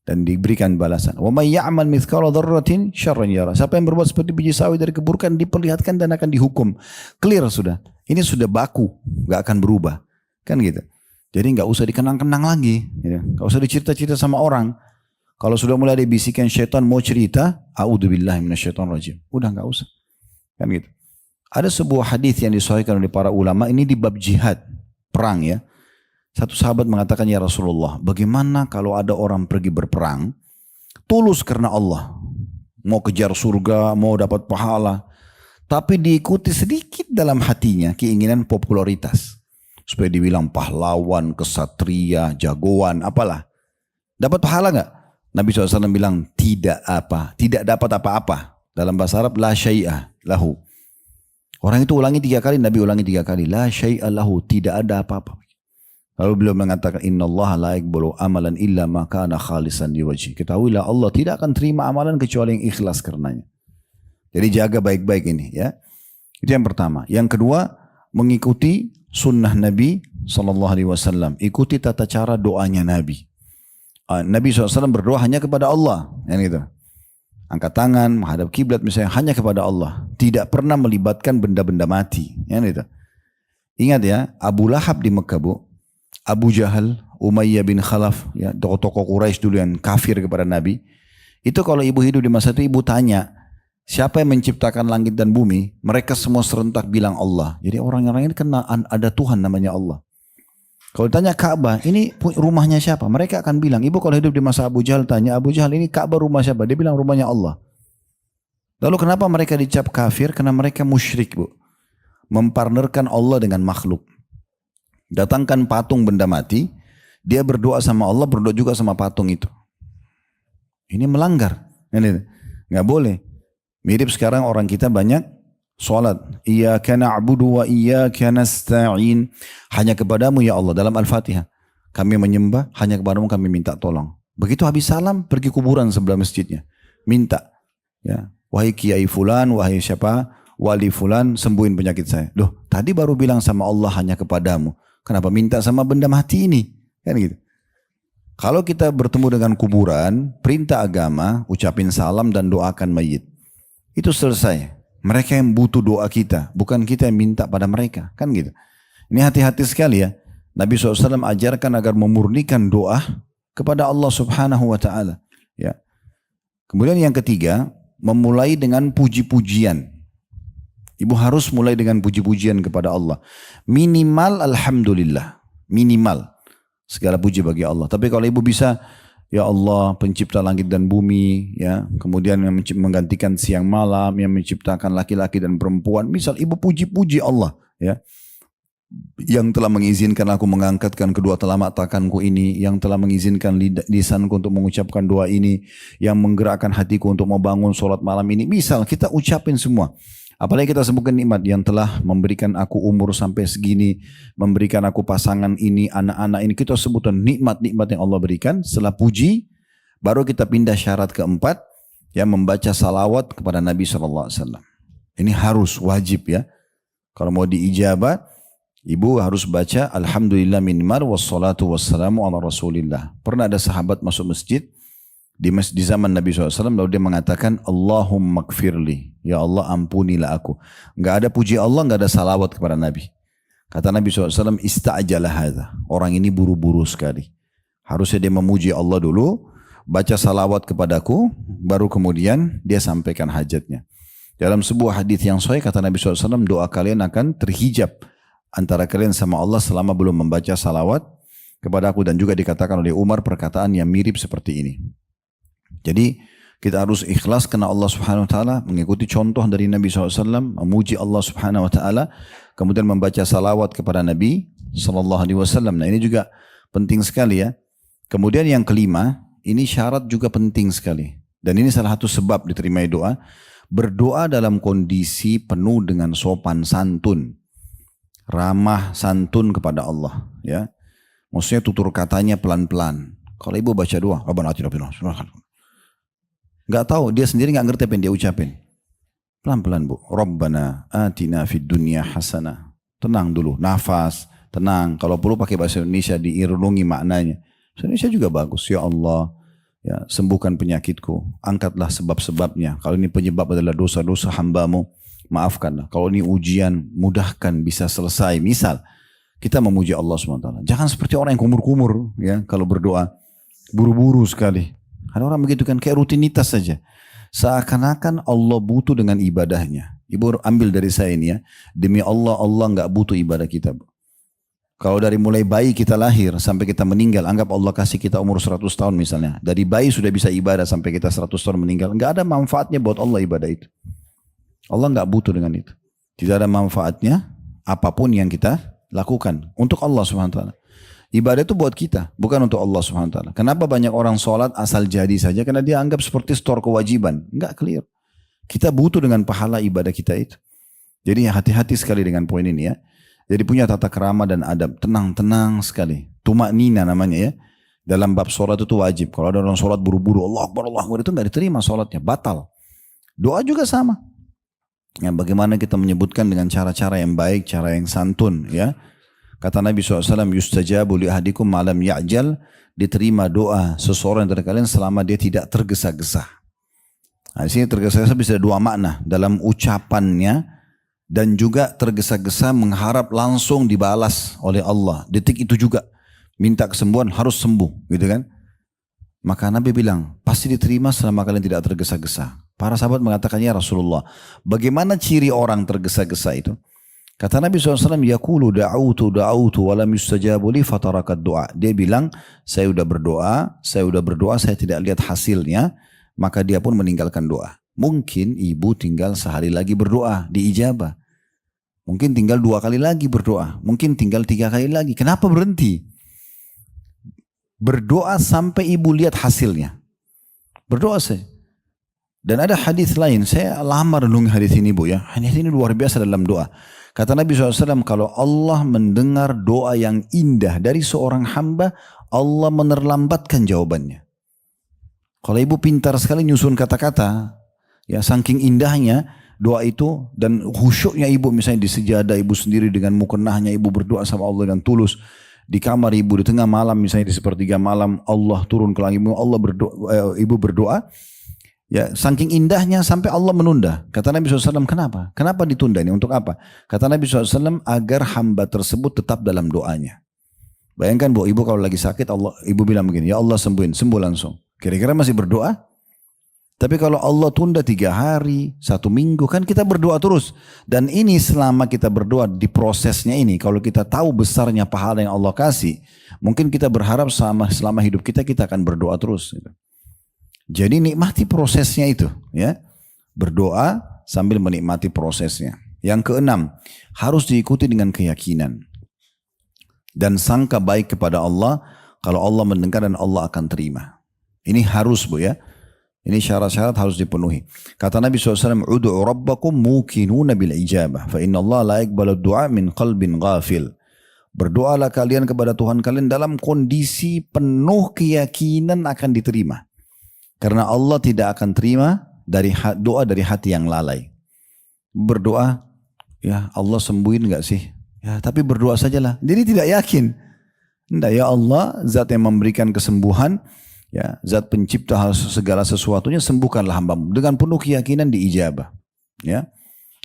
dan diberikan balasan. Wa may ya'mal mithqala dzarratin syarran yara. Siapa yang berbuat seperti biji sawi dari keburukan diperlihatkan dan akan dihukum. Clear sudah. Ini sudah baku, enggak akan berubah. Kan gitu. Jadi enggak usah dikenang-kenang lagi, ya. Enggak usah dicerita-cerita sama orang. Kalau sudah mulai dibisikan syaitan mau cerita, a'udzubillahi minasyaitonirrajim. Udah enggak usah. Kan gitu. Ada sebuah hadis yang disahihkan oleh para ulama ini di bab jihad, perang ya. Satu sahabat mengatakan, ya Rasulullah, bagaimana kalau ada orang pergi berperang, tulus karena Allah, mau kejar surga, mau dapat pahala, tapi diikuti sedikit dalam hatinya keinginan popularitas, supaya dibilang pahlawan, kesatria, jagoan, apalah. Dapat pahala enggak? Nabi SAW bilang tidak dapat apa-apa. Dalam bahasa Arab la syai'ah lahu. Orang itu ulangi 3 kali, Nabi ulangi 3 kali. La syai'ah lahu, tidak ada apa-apa. Lalu beliau mengatakan innallaha la yaqbalu amalan illa ma kana khalisan liwajhi. Ketahuilah Allah tidak akan terima amalan kecuali yang ikhlas karenanya. Jadi jaga baik-baik ini ya. Itu yang pertama. Yang kedua, mengikuti sunnah Nabi SAW. Ikuti tata cara doanya Nabi. Nabi SAW berdoa hanya kepada Allah, yang itu. Angkat tangan, menghadap kiblat misalnya hanya kepada Allah. Tidak pernah melibatkan benda-benda mati, yang itu. Ingat ya, Abu Lahab di Mekah, Bu. Abu Jahal, Umayyah bin Khalaf, ya, tokoh-tokoh Quraisy dulu yang kafir kepada Nabi. Itu kalau ibu hidup di masa itu, ibu tanya, siapa yang menciptakan langit dan bumi? Mereka semua serentak bilang Allah. Jadi orang-orang ini kenal ada Tuhan namanya Allah. Kalau ditanya Ka'bah, ini rumahnya siapa? Mereka akan bilang, ibu kalau hidup di masa Abu Jahal tanya, Abu Jahal ini Ka'bah rumah siapa? Dia bilang rumahnya Allah. Lalu kenapa mereka dicap kafir? Karena mereka musyrik, Bu. Mempartnerkan Allah dengan makhluk. Datangkan patung benda mati, dia berdoa sama Allah, berdoa juga sama patung itu. Ini melanggar. Nggak boleh. Mirip sekarang orang kita banyak salat, iyyaka na'budu wa iyyaka nasta'in, hanya kepadamu ya Allah. Dalam Al-Fatihah kami menyembah, hanya kepadamu kami minta tolong. Begitu habis salam pergi kuburan sebelah masjidnya, minta ya, wahai kiai fulan, wahai siapa, wali fulan, sembuhin penyakit saya. Loh, tadi baru bilang sama Allah hanya kepadamu, kenapa minta sama benda mati ini? Kan gitu. Kalau kita bertemu dengan kuburan, perintah agama, ucapin salam dan doakan mayit. Itu selesai. Mereka yang butuh doa kita, bukan kita yang minta pada mereka, kan gitu. Ini hati-hati sekali ya. Nabi SAW ajarkan agar memurnikan doa kepada Allah Subhanahu Wa Taala. Ya. Kemudian yang ketiga, memulai dengan puji-pujian. Ibu harus mulai dengan puji-pujian kepada Allah. Minimal alhamdulillah, minimal segala puji bagi Allah. Tapi kalau ibu bisa, ya Allah pencipta langit dan bumi, ya, kemudian yang menggantikan siang malam, yang menciptakan laki-laki dan perempuan. Misal ibu puji-puji Allah, ya, yang telah mengizinkan aku mengangkatkan kedua telapak tanganku ini, yang telah mengizinkan lisanku untuk mengucapkan doa ini, yang menggerakkan hatiku untuk membangun sholat malam ini. Misal kita ucapin semua. Apalagi kita sebutkan nikmat yang telah memberikan aku umur sampai segini, memberikan aku pasangan ini, anak-anak ini. Kita sebutkan nikmat-nikmat yang Allah berikan. Setelah puji, baru kita pindah syarat keempat, yang membaca salawat kepada Nabi SAW. Ini harus, wajib ya. Kalau mau diijabah, Ibu harus baca Alhamdulillah minmar wassalatu wassalamu ala rasulillah. Pernah ada sahabat masuk masjid di zaman Nabi SAW, lalu dia mengatakan Allahumma gfirli, ya Allah ampunilah aku. Enggak ada puji Allah, enggak ada salawat kepada Nabi. Kata Nabi SAW, ista'jala hadha, orang ini buru-buru sekali. Harusnya dia memuji Allah dulu, baca salawat kepadaku, baru kemudian dia sampaikan hajatnya. Dalam sebuah hadis yang sahih kata Nabi SAW, doa kalian akan terhijab antara kalian sama Allah selama belum membaca salawat kepada aku. Dan juga dikatakan oleh Umar perkataan yang mirip seperti ini. Jadi kita harus ikhlas karena Allah Subhanahu Wa Taala, mengikuti contoh dari Nabi SAW, memuji Allah Subhanahu Wa Taala, kemudian membaca salawat kepada Nabi SAW. Nah ini juga penting sekali ya. Kemudian yang kelima, ini syarat juga penting sekali. Dan ini salah satu sebab diterima doa. Berdoa dalam kondisi penuh dengan sopan santun. Ramah santun kepada Allah, ya. Maksudnya tutur katanya pelan-pelan. Kalau ibu baca doa, nggak tahu, dia sendiri nggak ngerti apa yang dia ucapin. Pelan-pelan bu. Rabbana atina fid dunya hasanah. Tenang dulu, nafas, tenang. Kalau perlu pakai bahasa Indonesia diirungi maknanya. Bahasa Indonesia juga bagus. Ya Allah, ya sembuhkan penyakitku. Angkatlah sebab-sebabnya. Kalau ini penyebab adalah dosa-dosa hambamu, maafkanlah. Kalau ini ujian, mudahkan, bisa selesai. Misal, kita memuji Allah SWT. Jangan seperti orang yang kumur-kumur, ya, kalau berdoa. Buru-buru sekali. Ada orang begitu kan, kayak rutinitas saja. Seakan-akan Allah butuh dengan ibadahnya. Ibu ambil dari saya ini ya. Demi Allah, Allah nggak butuh ibadah kita. Kalau dari mulai bayi kita lahir sampai kita meninggal, anggap Allah kasih kita umur 100 tahun misalnya. Dari bayi sudah bisa ibadah sampai kita 100 tahun meninggal. Nggak ada manfaatnya buat Allah ibadah itu. Allah nggak butuh dengan itu. Tidak ada manfaatnya apapun yang kita lakukan untuk Allah SWT. Ibadah itu buat kita, bukan untuk Allah SWT. Kenapa banyak orang sholat asal jadi saja? Karena dia anggap seperti store kewajiban. Enggak clear. Kita butuh dengan pahala ibadah kita itu. Jadi hati-hati sekali dengan poin ini ya. Jadi punya tata kerama dan adab. Tenang-tenang sekali. Tumak nina namanya ya. Dalam bab sholat itu wajib. Kalau ada orang sholat buru-buru, Allah Akbar, itu nggak diterima sholatnya. Batal. Doa juga sama. Ya, bagaimana kita menyebutkan dengan cara-cara yang baik, cara yang santun ya. Kata Nabi SAW, yustajabu li ahadikum malam ya'jal, diterima doa seseorang dari kalian selama dia tidak tergesa-gesa. Nah, di sini tergesa-gesa bisa ada dua makna, dalam ucapannya dan juga tergesa-gesa mengharap langsung dibalas oleh Allah. Detik itu juga minta kesembuhan harus sembuh, gitu kan? Maka Nabi bilang, pasti diterima selama kalian tidak tergesa-gesa. Para sahabat mengatakannya, Rasulullah, bagaimana ciri orang tergesa-gesa itu? Kata Nabi SAW, yaqulu da'autu walam yustajabu li fatarakat doa. Dia bilang, saya sudah berdoa, saya tidak lihat hasilnya, maka dia pun meninggalkan doa. Mungkin ibu tinggal sehari lagi berdoa, diijabah. Mungkin tinggal 2 kali lagi berdoa, mungkin tinggal 3 kali lagi. Kenapa berhenti? Berdoa sampai ibu lihat hasilnya. Berdoa saya. Dan ada hadis lain, saya lama renungi hadis ini bu ya. Hadis ini luar biasa dalam doa. Kata Nabi SAW, kalau Allah mendengar doa yang indah dari seorang hamba, Allah menerlambatkan jawabannya. Kalau ibu pintar sekali nyusun kata-kata, ya saking indahnya doa itu, dan khusyuknya ibu misalnya di sejadah ibu sendiri dengan mukennahnya ibu berdoa sama Allah dengan tulus. Di kamar ibu di tengah malam misalnya di sepertiga malam Allah turun ke langit, Allah berdoa, ibu berdoa. Ya, saking indahnya sampai Allah menunda. Kata Nabi SAW, kenapa? Kenapa ditunda ini? Untuk apa? Kata Nabi SAW, agar hamba tersebut tetap dalam doanya. Bayangkan bu, ibu kalau lagi sakit, ibu bilang begini, ya Allah sembuhin, sembuh langsung. Kira-kira masih berdoa? Tapi kalau Allah tunda 3 hari, 1 minggu, kan kita berdoa terus. Dan ini selama kita berdoa di prosesnya ini, kalau kita tahu besarnya pahala yang Allah kasih, mungkin kita berharap selama hidup kita akan berdoa terus. Jadi nikmati prosesnya itu, ya. Berdoa sambil menikmati prosesnya. Yang keenam, harus diikuti dengan keyakinan dan sangka baik kepada Allah. Kalau Allah mendengar dan Allah akan terima. Ini harus bu ya. Ini syarat-syarat harus dipenuhi. Kata Nabi SAW, "Udu'u rabbakum muqinuna bil ijabah, fa inna Allah la yaqbalu du'a min qalbin ghafil." Berdoalah kalian kepada Tuhan kalian dalam kondisi penuh keyakinan akan diterima. Karena Allah tidak akan terima doa dari hati yang lalai. Berdoa, ya Allah sembuhin gak sih? Ya, tapi berdoa sajalah. Jadi tidak yakin. Tidak, ya Allah, zat yang memberikan kesembuhan, ya, zat pencipta segala sesuatunya, sembuhkanlah hambamu. Dengan penuh keyakinan diijabah. Ya,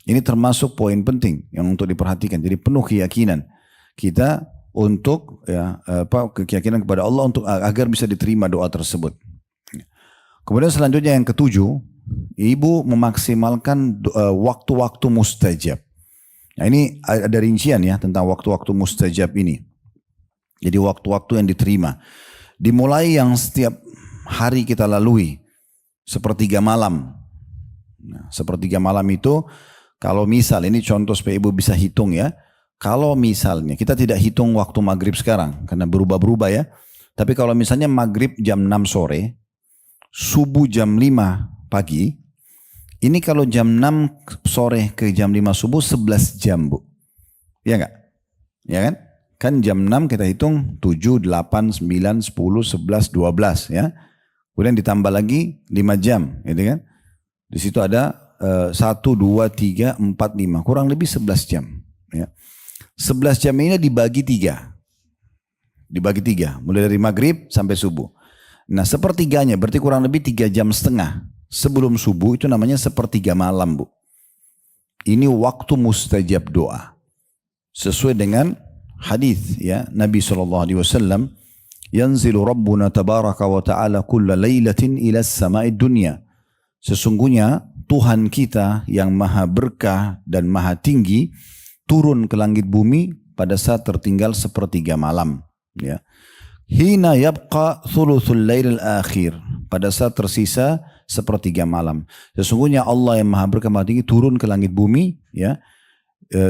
ini termasuk poin penting yang untuk diperhatikan. Jadi penuh keyakinan kita untuk keyakinan kepada Allah untuk agar bisa diterima doa tersebut. Kemudian selanjutnya yang ketujuh, ibu memaksimalkan waktu-waktu mustajab. Nah ini ada rincian ya tentang waktu-waktu mustajab ini. Jadi waktu-waktu yang diterima. Dimulai yang setiap hari kita lalui. Sepertiga malam. Nah, sepertiga malam itu kalau misal, ini contoh supaya ibu bisa hitung ya. Kalau misalnya, kita tidak hitung waktu maghrib sekarang. Karena berubah-berubah ya. Tapi kalau misalnya maghrib jam 6 sore. Subuh jam 5 pagi. Ini kalau jam 6 sore ke jam 5 subuh 11 jam bu. Iya enggak? Ya kan? Kan jam 6 kita hitung 7, 8, 9, 10, 11, 12 ya. Kemudian ditambah lagi 5 jam gitu kan. Di situ ada 1, 2, 3, 4, 5. Kurang lebih 11 jam. Ya. 11 jam ini dibagi 3. Dibagi 3. Mulai dari maghrib sampai subuh. Nah sepertiganya berarti kurang lebih 3,5 jam. Sebelum subuh itu namanya sepertiga malam bu. Ini waktu mustajab doa. Sesuai dengan hadis ya Nabi SAW. Yanzilu Rabbuna tabaraka wa ta'ala kulla laylatin ila sama'id dunya. Sesungguhnya Tuhan kita yang maha berkah dan maha tinggi turun ke langit bumi pada saat tertinggal sepertiga malam. Ya. Hina yabqa thuluthul lailil akhir. Pada saat tersisa sepertiga malam. Sesungguhnya Allah yang maha berkah maha tinggi turun ke langit bumi ya,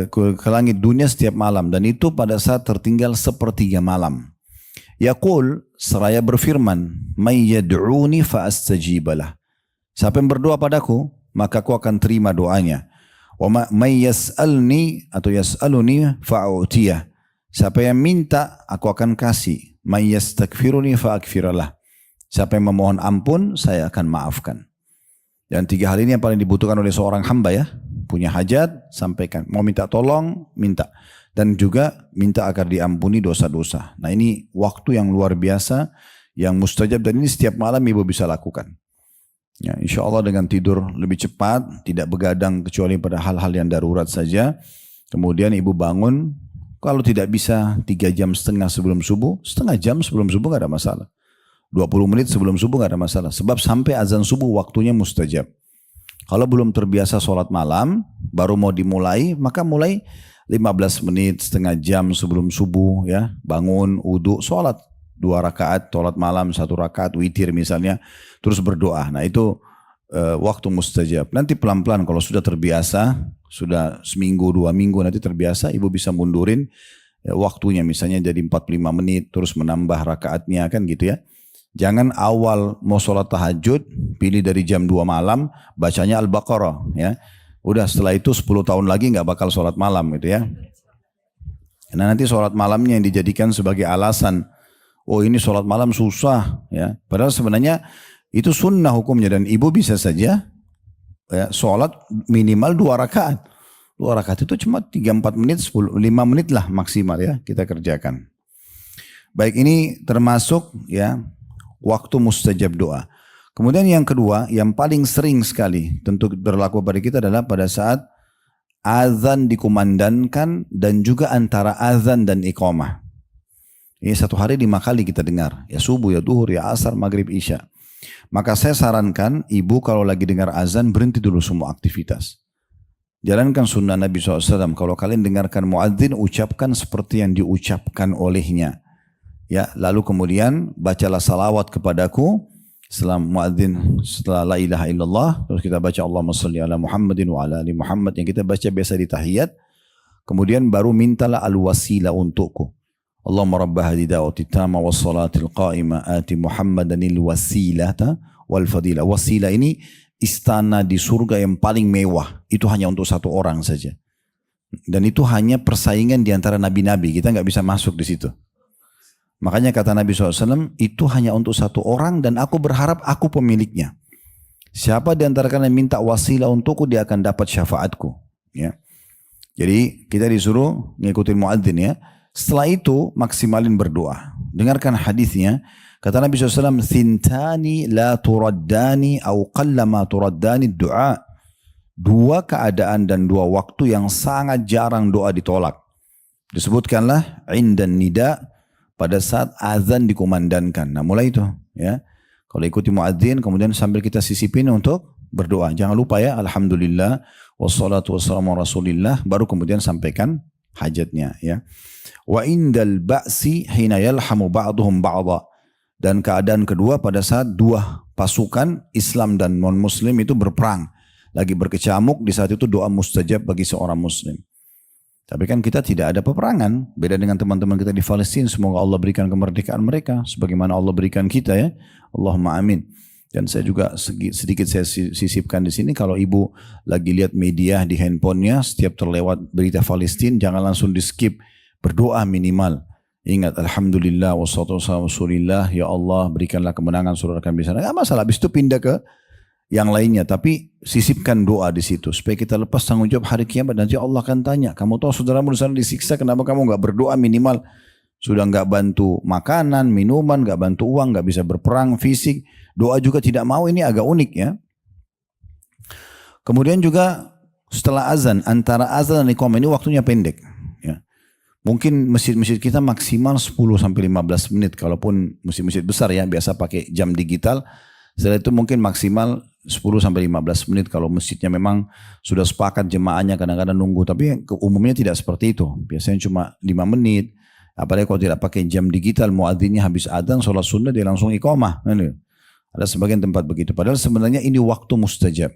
ke langit dunia setiap malam. Dan itu pada saat tertinggal sepertiga malam. Yaqul, seraya berfirman, may yad'uni fa astajibalah. Siapa yang berdoa padaku, maka aku akan terima doanya. Wa may yas'alni atau yas'aluni fa'utiyah. Siapa yang minta, aku akan kasih. May yastaghfiruni fa'aghfirallah. Siapa yang memohon ampun, saya akan maafkan. Dan 3 hal ini yang paling dibutuhkan oleh seorang hamba ya. Punya hajat, sampaikan. Mau minta tolong, minta. Dan juga minta agar diampuni dosa-dosa. Nah ini waktu yang luar biasa, yang mustajab. Dan ini setiap malam ibu bisa lakukan. Ya, insya Allah dengan tidur lebih cepat, tidak begadang kecuali pada hal-hal yang darurat saja. Kemudian ibu bangun, kalau tidak bisa 3,5 jam sebelum subuh, setengah jam sebelum subuh gak ada masalah. 20 menit sebelum subuh gak ada masalah. Sebab sampai azan subuh waktunya mustajab. Kalau belum terbiasa sholat malam, baru mau dimulai, maka mulai 15 menit, setengah jam sebelum subuh ya. Bangun, wudu, sholat. 2 rakaat, sholat malam, 1 rakaat, witir misalnya. Terus berdoa. Nah itu waktu mustajab. Nanti pelan-pelan kalau sudah terbiasa, sudah seminggu, 2 minggu nanti terbiasa, ibu bisa mundurin waktunya. Misalnya jadi 45 menit, terus menambah rakaatnya kan gitu ya. Jangan awal mau sholat tahajud, pilih dari jam 2 malam, bacanya Al-Baqarah ya. Udah setelah itu 10 tahun lagi nggak bakal sholat malam gitu ya. Nah nanti sholat malamnya yang dijadikan sebagai alasan, oh ini sholat malam susah ya. Padahal sebenarnya itu sunnah hukumnya dan ibu bisa saja ya, sholat minimal 2 rakaat. 2 rakaat itu cuma 3-4 menit, 5 menit lah maksimal ya kita kerjakan. Baik ini termasuk ya waktu mustajab doa. Kemudian yang kedua, yang paling sering sekali tentu berlaku pada kita adalah pada saat azan dikumandangkan dan juga antara azan dan iqamah. Ini 1 hari 5 kali kita dengar. Ya subuh, ya duhur, ya asar, maghrib, isya. Maka saya sarankan ibu kalau lagi dengar azan berhenti dulu semua aktivitas. Jalankan sunnah Nabi SAW. Kalau kalian dengarkan muadzin, ucapkan seperti yang diucapkan olehnya. Ya, lalu kemudian bacalah salawat kepadaku setelah muadzin, setelah la ilaha illallah, terus kita baca Allahumma shalli ala Muhammadin wa ala ali Muhammad yang kita baca biasa di tahiyat. Kemudian baru mintalah al-wasilah untukku. Allahumma rabba hadhihi da'wati tamma was salatil qa'imah ati Muhammadanil wasilata wal fadilah. Wasilah ini istana di surga yang paling mewah. Itu hanya untuk 1 orang saja. Dan itu hanya persaingan di antara nabi-nabi. Kita nggak bisa masuk di situ. Makanya kata Nabi SAW, itu hanya untuk 1 orang dan aku berharap aku pemiliknya. Siapa di antara kalian minta wasilah untukku, dia akan dapat syafaatku. Ya. Jadi kita disuruh ngikutin muadzin ya. Setelah itu maksimalin berdoa. Dengarkan hadisnya. Kata Nabi SAW, "Thintani la turaddani au qallama turaddani du'a." Dua keadaan dan dua waktu yang sangat jarang doa ditolak. Disebutkanlah indan nida, pada saat azan dikumandangkan. Nah mulai itu ya. Kalau ikuti muadzin kemudian sambil kita sisipin untuk berdoa. Jangan lupa ya, alhamdulillah wassalatu wassalamu ala rasulillah, baru kemudian sampaikan hajatnya ya. Wa indal ba'si hina yalhamu ba'duhum ba'dha. Dan keadaan kedua pada saat dua pasukan Islam dan non-Muslim itu berperang. Lagi berkecamuk, di saat itu doa mustajab bagi seorang Muslim. Tapi kan kita tidak ada peperangan. Beda dengan teman-teman kita di Palestina. Semoga Allah berikan kemerdekaan mereka. Sebagaimana Allah berikan kita ya. Allahumma amin. Dan saya juga sedikit saya sisipkan di sini. Kalau ibu lagi lihat media di handphonenya, setiap terlewat berita Palestina, jangan langsung di skip. Berdoa minimal. Ingat, alhamdulillah, wassalatu wassalamu ala rasulillah, ya Allah berikanlah kemenangan saudara kami di sana. Gak masalah, habis itu pindah ke yang lainnya. Tapi sisipkan doa di situ. Supaya kita lepas tanggung jawab hari kiamat. Nanti Allah akan tanya, kamu tahu saudaramu di sana disiksa, kenapa kamu gak berdoa minimal? Sudah gak bantu makanan, minuman, gak bantu uang, gak bisa berperang fisik. Doa juga tidak mau, ini agak unik ya. Kemudian juga setelah azan, antara azan dan iqamah ini waktunya pendek. Mungkin masjid-masjid kita maksimal 10-15 menit. Kalaupun masjid-masjid besar ya, biasa pakai jam digital. Setelah itu mungkin maksimal 10-15 menit. Kalau masjidnya memang sudah sepakat jemaahnya kadang-kadang nunggu. Tapi umumnya tidak seperti itu. Biasanya cuma 5 menit. Apalagi kalau tidak pakai jam digital, muadzinnya habis adzan, sholat sunnah dia langsung iqamah. Ada sebagian tempat begitu. Padahal sebenarnya ini waktu mustajab.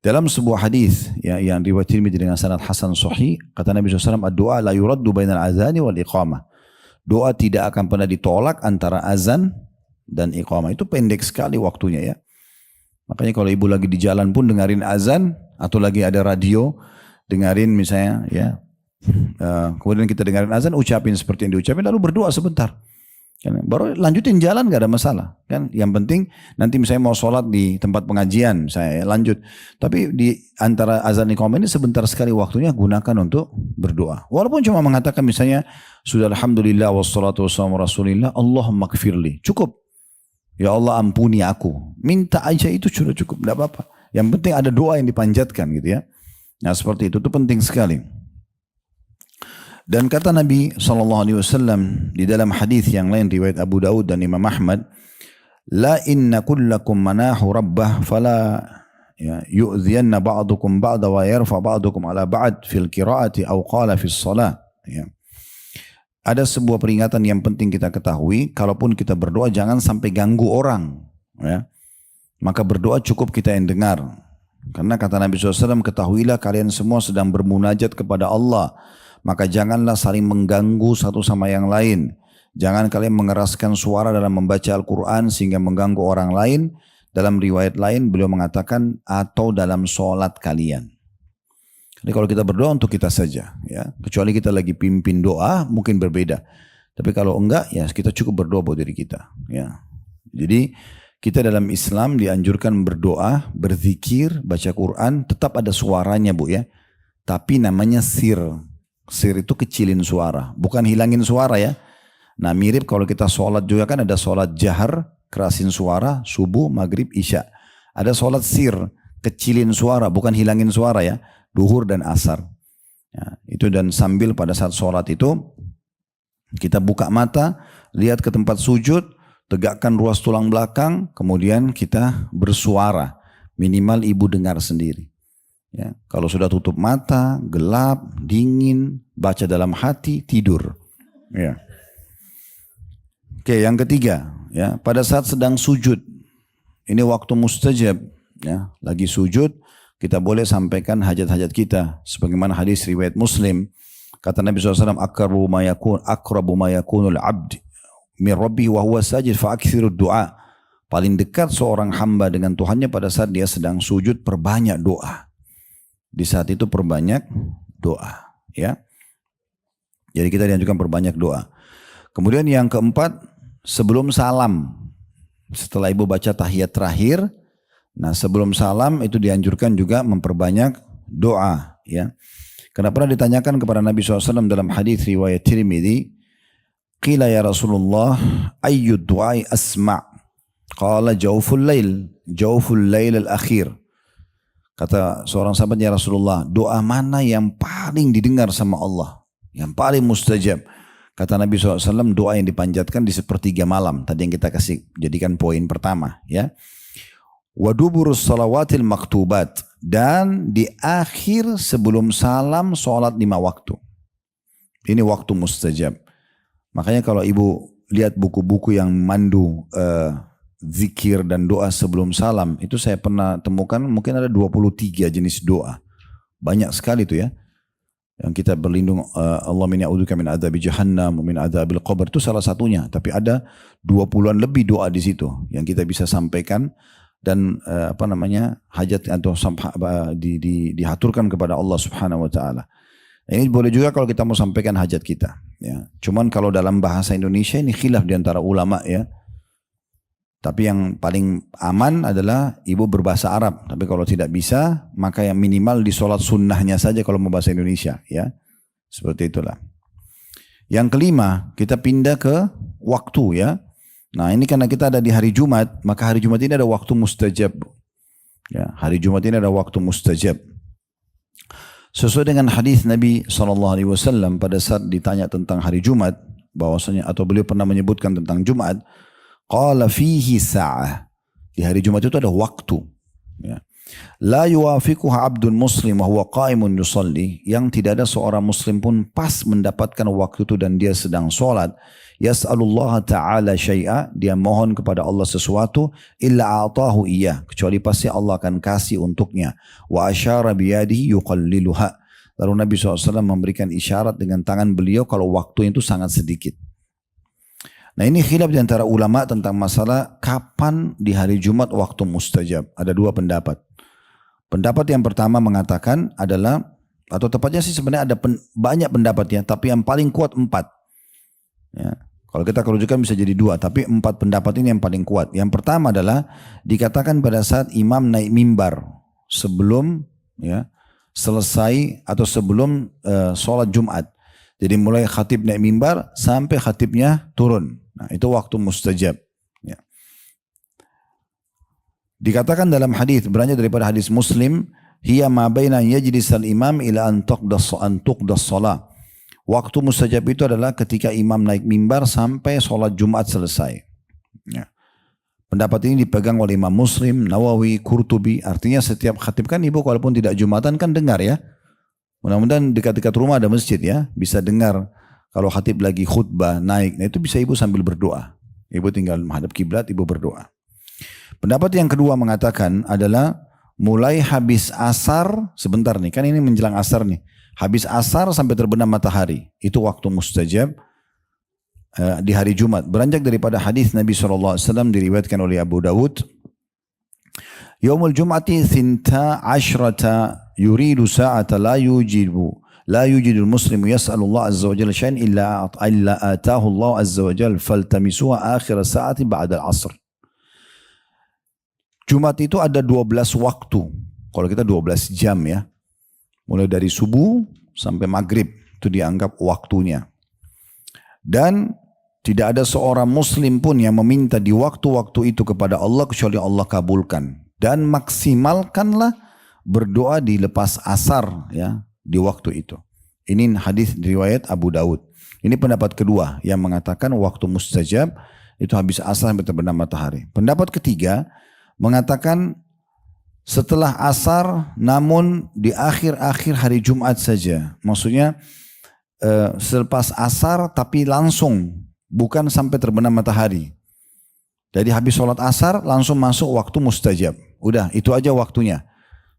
Dalam sebuah hadis ya, yang riwayat Tirmidzi dengan sanad hasan sahih, kata Nabi SAW, "Ad-du'a la yuraddu bainal azani wal iqamah." Doa tidak akan pernah ditolak antara azan dan iqamah. Itu pendek sekali waktunya ya. Makanya kalau ibu lagi di jalan pun dengerin azan, atau lagi ada radio, dengerin misalnya ya. Kemudian kita dengerin azan, ucapin seperti yang diucapin, lalu berdoa sebentar. Baru lanjutin jalan gak ada masalah kan. Yang penting nanti misalnya mau sholat di tempat pengajian saya lanjut, tapi di antara azan iqamah ini sebentar sekali waktunya, gunakan untuk berdoa. Walaupun cuma mengatakan misalnya sudah alhamdulillah wassalatu wassalamu ala rasulillah, Allahumma gfirli, cukup. Ya Allah ampuni aku, minta aja, itu sudah cukup, tidak apa-apa. Yang penting ada doa yang dipanjatkan gitu ya. Nah seperti itu penting sekali. Dan kata Nabi SAW di dalam hadis yang lain riwayat Abu Daud dan Imam Ahmad, la inna kullakum manahu rabbah fala yu'dhiyanna ba'dukum ba'da wa yarfa ba'dukum ala ba'd fil qiraati aw qala fis salah. Ya. Ada sebuah peringatan yang penting kita ketahui, kalaupun kita berdoa jangan sampai ganggu orang. Ya. Maka berdoa cukup kita yang dengar. Karena kata Nabi SAW, ketahuilah kalian semua sedang bermunajat kepada Allah. Maka janganlah saling mengganggu satu sama yang lain. Jangan kalian mengeraskan suara dalam membaca Al-Quran sehingga mengganggu orang lain. Dalam riwayat lain beliau mengatakan atau dalam sholat kalian. Jadi kalau kita berdoa untuk kita saja, ya, kecuali kita lagi pimpin doa mungkin berbeda. Tapi kalau enggak, ya kita cukup berdoa buat diri kita. Ya. Jadi kita dalam Islam dianjurkan berdoa, berzikir, baca Quran, tetap ada suaranya bu ya. Tapi namanya sir. Sir itu kecilin suara, bukan hilangin suara ya. Nah mirip kalau kita sholat juga kan ada sholat jahar, kerasin suara, subuh, maghrib, isya. Ada sholat sir, kecilin suara, bukan hilangin suara ya. Duhur dan asar. Ya, itu dan sambil pada saat sholat itu, kita buka mata, lihat ke tempat sujud, tegakkan ruas tulang belakang, kemudian kita bersuara. Minimal ibu dengar sendiri. Ya, kalau sudah tutup mata, gelap, dingin, baca dalam hati, tidur. Ya. Oke, yang ketiga, ya, pada saat sedang sujud, ini waktu mustajab, ya, lagi sujud, kita boleh sampaikan hajat-hajat kita, sebagaimana hadis riwayat Muslim, kata Nabi SAW, akrabu ma yakunul abd min rabbi wa huwa sajid fa akthiru du'a. Paling dekat seorang hamba dengan Tuhannya pada saat dia sedang sujud, perbanyak doa. Di saat itu perbanyak doa, ya. Jadi kita dianjurkan perbanyak doa. Kemudian yang keempat, sebelum salam, setelah ibu baca tahiyat terakhir, nah sebelum salam itu dianjurkan juga memperbanyak doa, ya. Karena pernah ditanyakan kepada Nabi SAW dalam hadis riwayat Tirmidzi, qila ya Rasulullah, ayyu du'ai asma'? Qala jawful lail al-akhir. Kata seorang sahabat, ya Rasulullah, doa mana yang paling didengar sama Allah, yang paling mustajab? Kata Nabi SAW, doa yang dipanjatkan di sepertiga malam. Tadi yang kita kasih jadikan poin pertama, ya. Wa duburus salawatil maktubat, dan di akhir sebelum salam sholat 5 waktu. Ini waktu mustajab. Makanya kalau ibu lihat buku-buku yang mandu zikir dan doa sebelum salam, itu saya pernah temukan mungkin ada 23 jenis doa. Banyak sekali itu ya. Yang kita berlindung, Allahumma inni a'udzubika min adzabi jahannam wa min adzabil qabr, itu salah satunya. Tapi ada 20-an lebih doa di situ yang kita bisa sampaikan dan hajat atau dihaturkan kepada Allah Subhanahu wa taala. Ini boleh juga kalau kita mau sampaikan hajat kita, ya. Cuman kalau dalam bahasa Indonesia ini khilaf di antara ulama, ya. Tapi yang paling aman adalah ibu berbahasa Arab. Tapi kalau tidak bisa, maka yang minimal di sholat sunnahnya saja kalau mau bahasa Indonesia, ya. Seperti itulah. Yang kelima, kita pindah ke waktu, ya. Nah, ini karena kita ada di hari Jumat, maka hari Jumat ini ada waktu mustajab. Ya, hari Jumat ini ada waktu mustajab. Sesuai dengan hadis Nabi SAW pada saat ditanya tentang hari Jumat, bahwasanya atau beliau pernah menyebutkan tentang Jumat, qala fihi sa'ah. Di hari Jumat itu ada waktu, ya. La yuwafiquha abdun muslim wa huwa qa'imun yusalli, yang tidak ada seorang muslim pun pas mendapatkan waktu itu dan dia sedang sholat, yas'alullah ta'ala syai'a, dia mohon kepada Allah sesuatu, illa a'tahu iyah, kecuali pasti Allah akan kasih untuknya. Wa asyara biyadihi yuqalliluha, lalu Nabi SAW memberikan isyarat dengan tangan beliau kalau waktu itu sangat sedikit. Nah, ini khilaf di antara ulama tentang masalah kapan di hari Jumat waktu mustajab. Ada 2 pendapat. Pendapat yang pertama mengatakan adalah, atau tepatnya sih sebenarnya ada banyak pendapat ya, tapi yang paling kuat 4. Ya. Kalau kita kerujukan bisa jadi 2, tapi 4 pendapat ini yang paling kuat. Yang pertama adalah dikatakan pada saat imam naik mimbar sebelum, ya, selesai atau sebelum sholat Jumat. Jadi mulai khatib naik mimbar sampai khatibnya turun. Nah, itu waktu mustajab. Ya. Dikatakan dalam hadis, beranjak daripada hadis Muslim, hiya ma baina yajlisal imam ila an tuqdas shalah. Waktu mustajab itu adalah ketika imam naik mimbar sampai sholat Jumat selesai. Ya. Pendapat ini dipegang oleh Imam Muslim, Nawawi, Qurtubi. Artinya setiap khatib kan ibu walaupun tidak Jumatan kan dengar, ya. Mudah-mudahan dekat-dekat rumah ada masjid, ya. Bisa dengar kalau khatib lagi khutbah naik. Nah, itu bisa ibu sambil berdoa. Ibu tinggal menghadap kiblat, ibu berdoa. Pendapat yang kedua mengatakan adalah mulai habis asar, sebentar nih, kan ini menjelang asar nih. Habis asar sampai terbenam matahari, itu waktu mustajab di hari Jumat. Beranjak daripada hadis Nabi SAW diriwayatkan oleh Abu Dawud. Yaumul Jum'ati thinta ashrata yuridu sa'ata la yujidul muslimu yas'alullah azza wa jalla syai'an illa atahu Allah azza wa jalla faltamisuha akhir sa'ati ba'da al-asr. Jumat itu ada 12 waktu. Kalau kita 12 jam, ya. Mulai dari subuh sampai maghrib. Itu dianggap waktunya. Dan tidak ada seorang muslim pun yang meminta di waktu-waktu itu kepada Allah kecuali Allah kabulkan. Dan maksimalkanlah berdoa di lepas asar, ya, di waktu itu. Ini hadis riwayat Abu Daud. Ini pendapat kedua yang mengatakan waktu mustajab itu habis asar sampai terbenam matahari. Pendapat ketiga mengatakan setelah asar namun di akhir-akhir hari Jumat saja. Maksudnya selepas asar tapi langsung, bukan sampai terbenam matahari. Jadi habis sholat asar langsung masuk waktu mustajab. Udah, itu aja waktunya.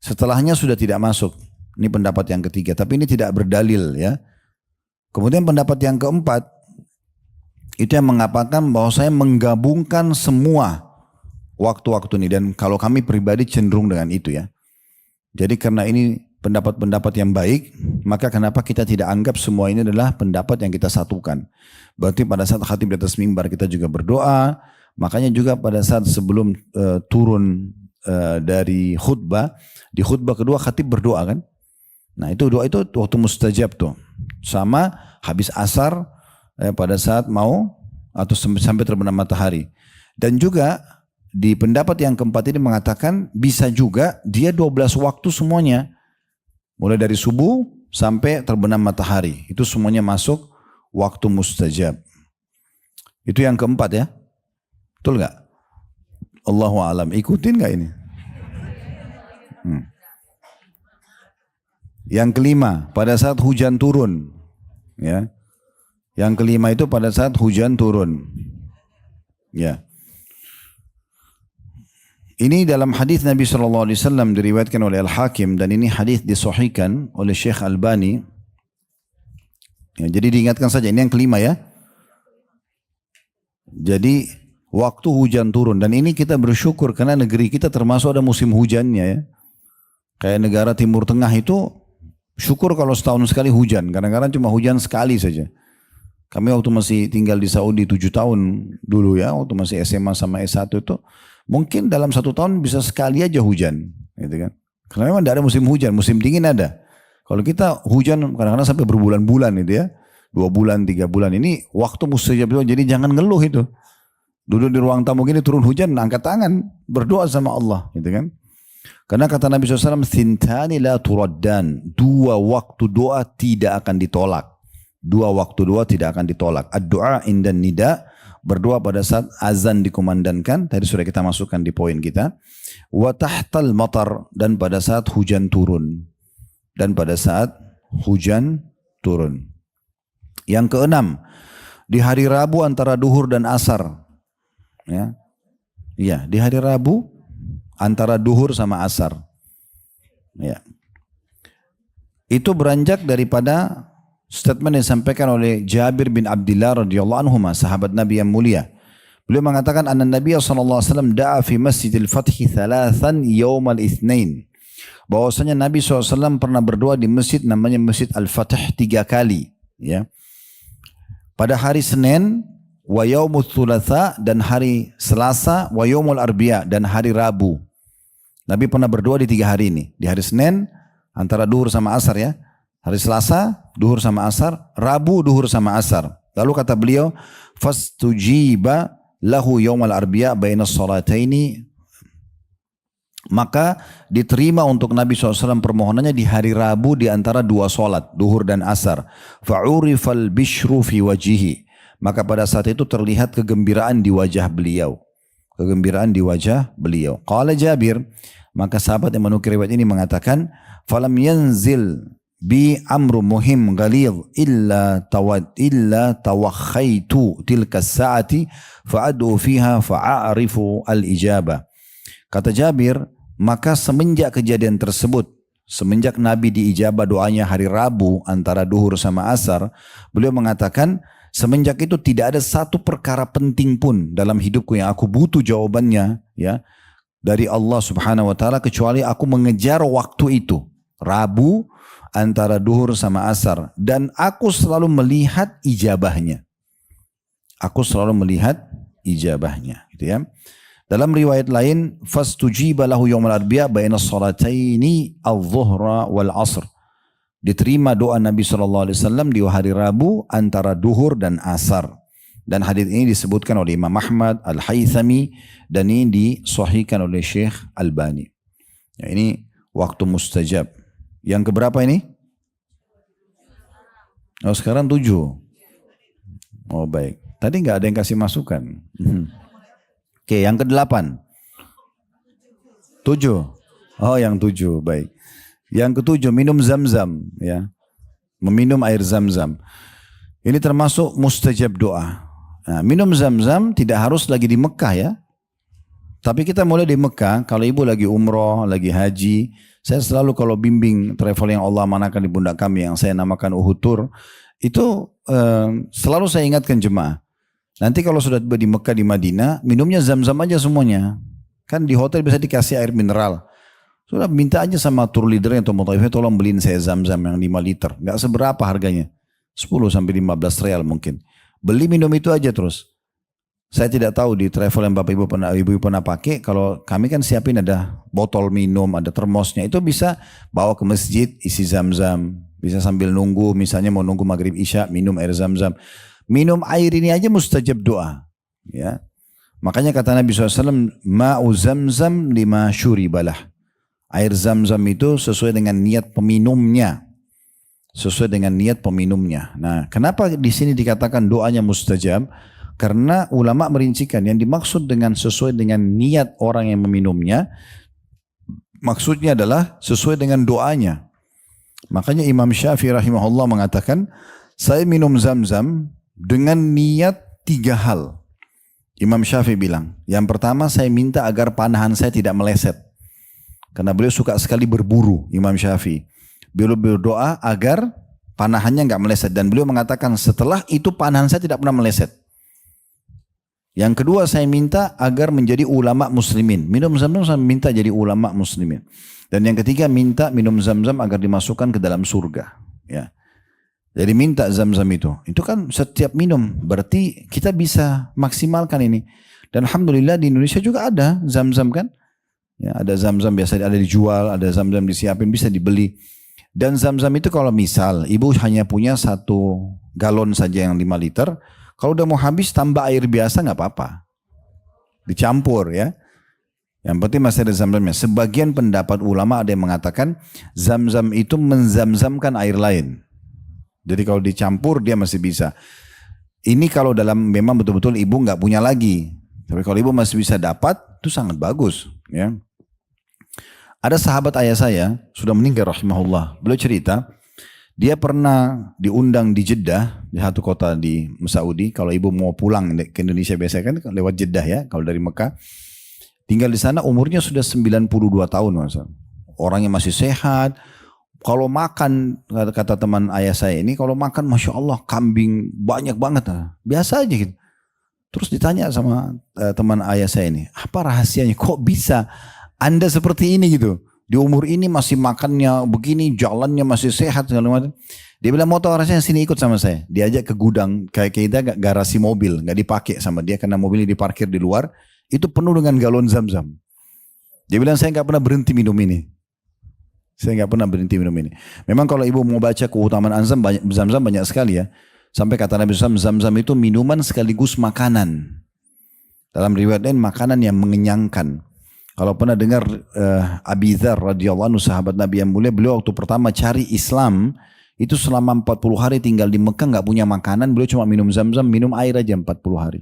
Setelahnya sudah tidak masuk. Ini pendapat yang ketiga, tapi ini tidak berdalil, ya. Kemudian pendapat yang keempat itu yang mengatakan bahwa saya menggabungkan semua waktu-waktu ini, dan kalau kami pribadi cenderung dengan itu, ya. Jadi karena ini pendapat-pendapat yang baik, maka kenapa kita tidak anggap semua ini adalah pendapat yang kita satukan. Berarti pada saat khatib di atas mimbar kita juga berdoa. Makanya juga pada saat sebelum turun dari khutbah, di khutbah kedua khatib berdoa, kan. Nah itu doa itu waktu mustajab tuh. Sama habis asar pada saat mau atau sampai terbenam matahari. Dan juga di pendapat yang keempat ini mengatakan bisa juga dia 12 waktu semuanya. Mulai dari subuh sampai terbenam matahari. Itu semuanya masuk waktu mustajab. Itu yang keempat ya. Betul nggak? Allahu a'lam. Ikutin nggak ini? Yang kelima, pada saat hujan turun. Ya. Yang kelima itu pada saat hujan turun. Ya. Ini dalam hadis Nabi SAW diriwayatkan oleh Al-Hakim dan ini hadis disahihkan oleh Syekh Albani. Ya, jadi diingatkan saja ini yang kelima ya. Jadi waktu hujan turun dan ini kita bersyukur karena negeri kita termasuk ada musim hujannya ya. Kayak negara Timur Tengah itu syukur kalau setahun sekali hujan. Kadang-kadang cuma hujan sekali saja. Kami waktu masih tinggal di Saudi 7 tahun dulu ya, waktu masih SMA sama S1 itu mungkin dalam 1 tahun bisa sekali aja hujan, gitu kan? Karena memang tidak ada musim hujan, musim dingin ada. Kalau kita hujan kadang-kadang sampai berbulan-bulan itu ya. 2 bulan, 3 bulan ini waktu mustajab doa. Jadi jangan ngeluh itu. Duduk di ruang tamu gini turun hujan, angkat tangan, berdoa sama Allah, gitu kan? Karena kata Nabi SAW, "Thintani la turaddan." 2 waktu doa tidak akan ditolak. 2 waktu doa tidak akan ditolak. Ad-du'a indan nida, berdoa pada saat azan dikumandangkan. Tadi sudah kita masukkan di poin kita. Wa tahtal matar, dan pada saat hujan turun. Dan pada saat hujan turun. Yang keenam, di hari Rabu antara duhur dan asar. Ya, iya, di hari Rabu antara duhur sama asar. Ya. Itu beranjak daripada statement yang disampaikan oleh Jabir bin Abdullah radhiyallahu anhu, sahabat Nabi yang mulia. Beliau mengatakan anna Nabi sallallahu alaihi wasallam da'a fi Masjidil Fath 3 yaum al-Itsnain. Bahwasanya Nabi SAW pernah berdoa di masjid namanya Masjid Al-Fath 3 kali, ya. Pada hari Senin, wa yaumul Thulatsa, dan hari Selasa, wa yaumul Arbi'a, dan hari Rabu. Nabi pernah berdoa di 3 hari ini. Di hari Senin antara duhur sama asar ya. Hari Selasa duhur sama asar, Rabu duhur sama asar. Lalu kata beliau, fastujiba lahu yaumul Arbi'a bainas salataini. Maka diterima untuk Nabi SAW permohonannya di hari Rabu di antara 2 solat, duhur dan asar. Fa'urifal bishru fi wajihi. Maka pada saat itu terlihat kegembiraan di wajah beliau. Kegembiraan di wajah beliau. Qala Jabir, maka sahabat yang menukir riwayat ini mengatakan, falam yanzil bi amru muhim ghalidh illa tawakhaitu tilka saati fa'adu fiha fa'arifu al-ijabah. Kata Jabir, maka semenjak kejadian tersebut, semenjak Nabi diijabah doanya hari Rabu antara duhur sama asar, beliau mengatakan, semenjak itu tidak ada satu perkara penting pun dalam hidupku yang aku butuh jawabannya ya dari Allah Subhanahu wa taala kecuali aku mengejar waktu itu, Rabu antara duhur sama asar, dan aku selalu melihat ijabahnya. Aku selalu melihat ijabahnya, gitu ya. Dalam riwayat lain, fastujiba lahu yaumul arbi'a baina salataini adh-dhuhra wal 'ashr. Diterima doa Nabi SAW di hari Rabu antara duhur dan asar. Dan hadis ini disebutkan oleh Imam Ahmad, Al-Haythami, dan ini disahihkan oleh Syekh Albani. Ya, ini waktu mustajab. Yang keberapa ini? Oh, sekarang 7. Oh baik. Tadi nggak ada yang kasih masukan. Oke, yang ke-8. 7. Oh, yang 7, baik. Yang ke-7, minum zam-zam, ya. Meminum air zam-zam. Ini termasuk mustajab doa. Nah, minum zam-zam tidak harus lagi di Mekah ya. Tapi kita mulai di Mekah, kalau ibu lagi umroh, lagi haji, saya selalu kalau bimbing travel yang Allah manakan di pundak kami yang saya namakan Uhud Tour, itu selalu saya ingatkan jemaah. Nanti kalau sudah tiba di Mekah, di Madinah, minumnya zam-zam aja semuanya. Kan di hotel bisa dikasih air mineral. Sudah minta aja sama tour leadernya atau mutaifnya, tolong beliin saya zam-zam yang 5 liter. Gak seberapa harganya. 10 sampai 15 real mungkin. Beli minum itu aja terus. Saya tidak tahu di travel yang Bapak Ibu pernah pakai, kalau kami kan siapin ada botol minum, ada termosnya, itu bisa bawa ke masjid, isi zam-zam, bisa sambil nunggu, misalnya mau nunggu maghrib isya, minum air zam-zam. Minum air ini aja mustajab doa. Ya. Makanya kata Nabi SAW, ma'u zam-zam lima syuribalah. Air zam-zam itu sesuai dengan niat peminumnya. Sesuai dengan niat peminumnya. Nah, kenapa di sini dikatakan doanya mustajab? Karena ulama merincikan yang dimaksud dengan sesuai dengan niat orang yang meminumnya, maksudnya adalah sesuai dengan doanya. Makanya Imam Syafi'i rahimahullah mengatakan, saya minum zam-zam dengan niat 3 hal. Imam Syafi'i bilang, yang pertama saya minta agar panahan saya tidak meleset. Karena beliau suka sekali berburu, Imam Syafi'i. Beliau berdoa agar panahannya enggak meleset. Dan beliau mengatakan setelah itu panahan saya tidak pernah meleset. Yang kedua saya minta agar menjadi ulama muslimin. Minum zam-zam saya minta jadi ulama muslimin. Dan yang ketiga minta minum zam-zam agar dimasukkan ke dalam surga. Ya. Jadi minta zam-zam itu. Itu kan setiap minum. Berarti kita bisa maksimalkan ini. Dan alhamdulillah di Indonesia juga ada zam-zam kan. Ya, ada zam-zam biasa ada dijual, ada zam-zam disiapin, bisa dibeli. Dan zam-zam itu kalau misal ibu hanya punya 1 galon saja yang 5 liter. Kalau udah mau habis tambah air biasa nggak apa-apa. Dicampur ya. Yang penting masih ada zam-zamnya. Sebagian pendapat ulama ada yang mengatakan zam-zam itu menzam-zamkan air lain. Jadi kalau dicampur dia masih bisa. Ini kalau dalam memang betul-betul ibu nggak punya lagi. Tapi kalau ibu masih bisa dapat itu sangat bagus. Ya. Ada sahabat ayah saya sudah meninggal rahimahullah. Beliau cerita. Dia pernah diundang di Jeddah, di satu kota di Saudi. Kalau ibu mau pulang ke Indonesia biasanya kan lewat Jeddah ya, kalau dari Mekah. Tinggal di sana umurnya sudah 92 tahun. Masa. Orangnya masih sehat. Kalau makan, kata teman ayah saya ini, kalau makan Masya Allah kambing banyak banget. Biasa aja gitu. Terus ditanya sama teman ayah saya ini, apa rahasianya? Kok bisa Anda seperti ini gitu? Di umur ini masih makannya begini, jalannya masih sehat segala macam. Dia bilang mau tahu rasanya sini ikut sama saya. Diajak ke gudang, kayak kita garasi mobil, nggak dipakai sama dia karena mobilnya diparkir di luar. Itu penuh dengan galon zam-zam. Dia bilang saya nggak pernah berhenti minum ini. Saya nggak pernah berhenti minum ini. Memang kalau ibu mau baca keutamaan zam-zam banyak sekali ya. Sampai kata Nabi SAW, zam-zam itu minuman sekaligus makanan. Dalam riwayat lain makanan yang mengenyangkan. Kalau pernah dengar Abi Dzar radhiyallahu anhu sahabat Nabi yang mulia, beliau waktu pertama cari Islam itu selama 40 hari tinggal di Mekah nggak punya makanan, beliau cuma minum zam-zam, minum air aja 40 hari.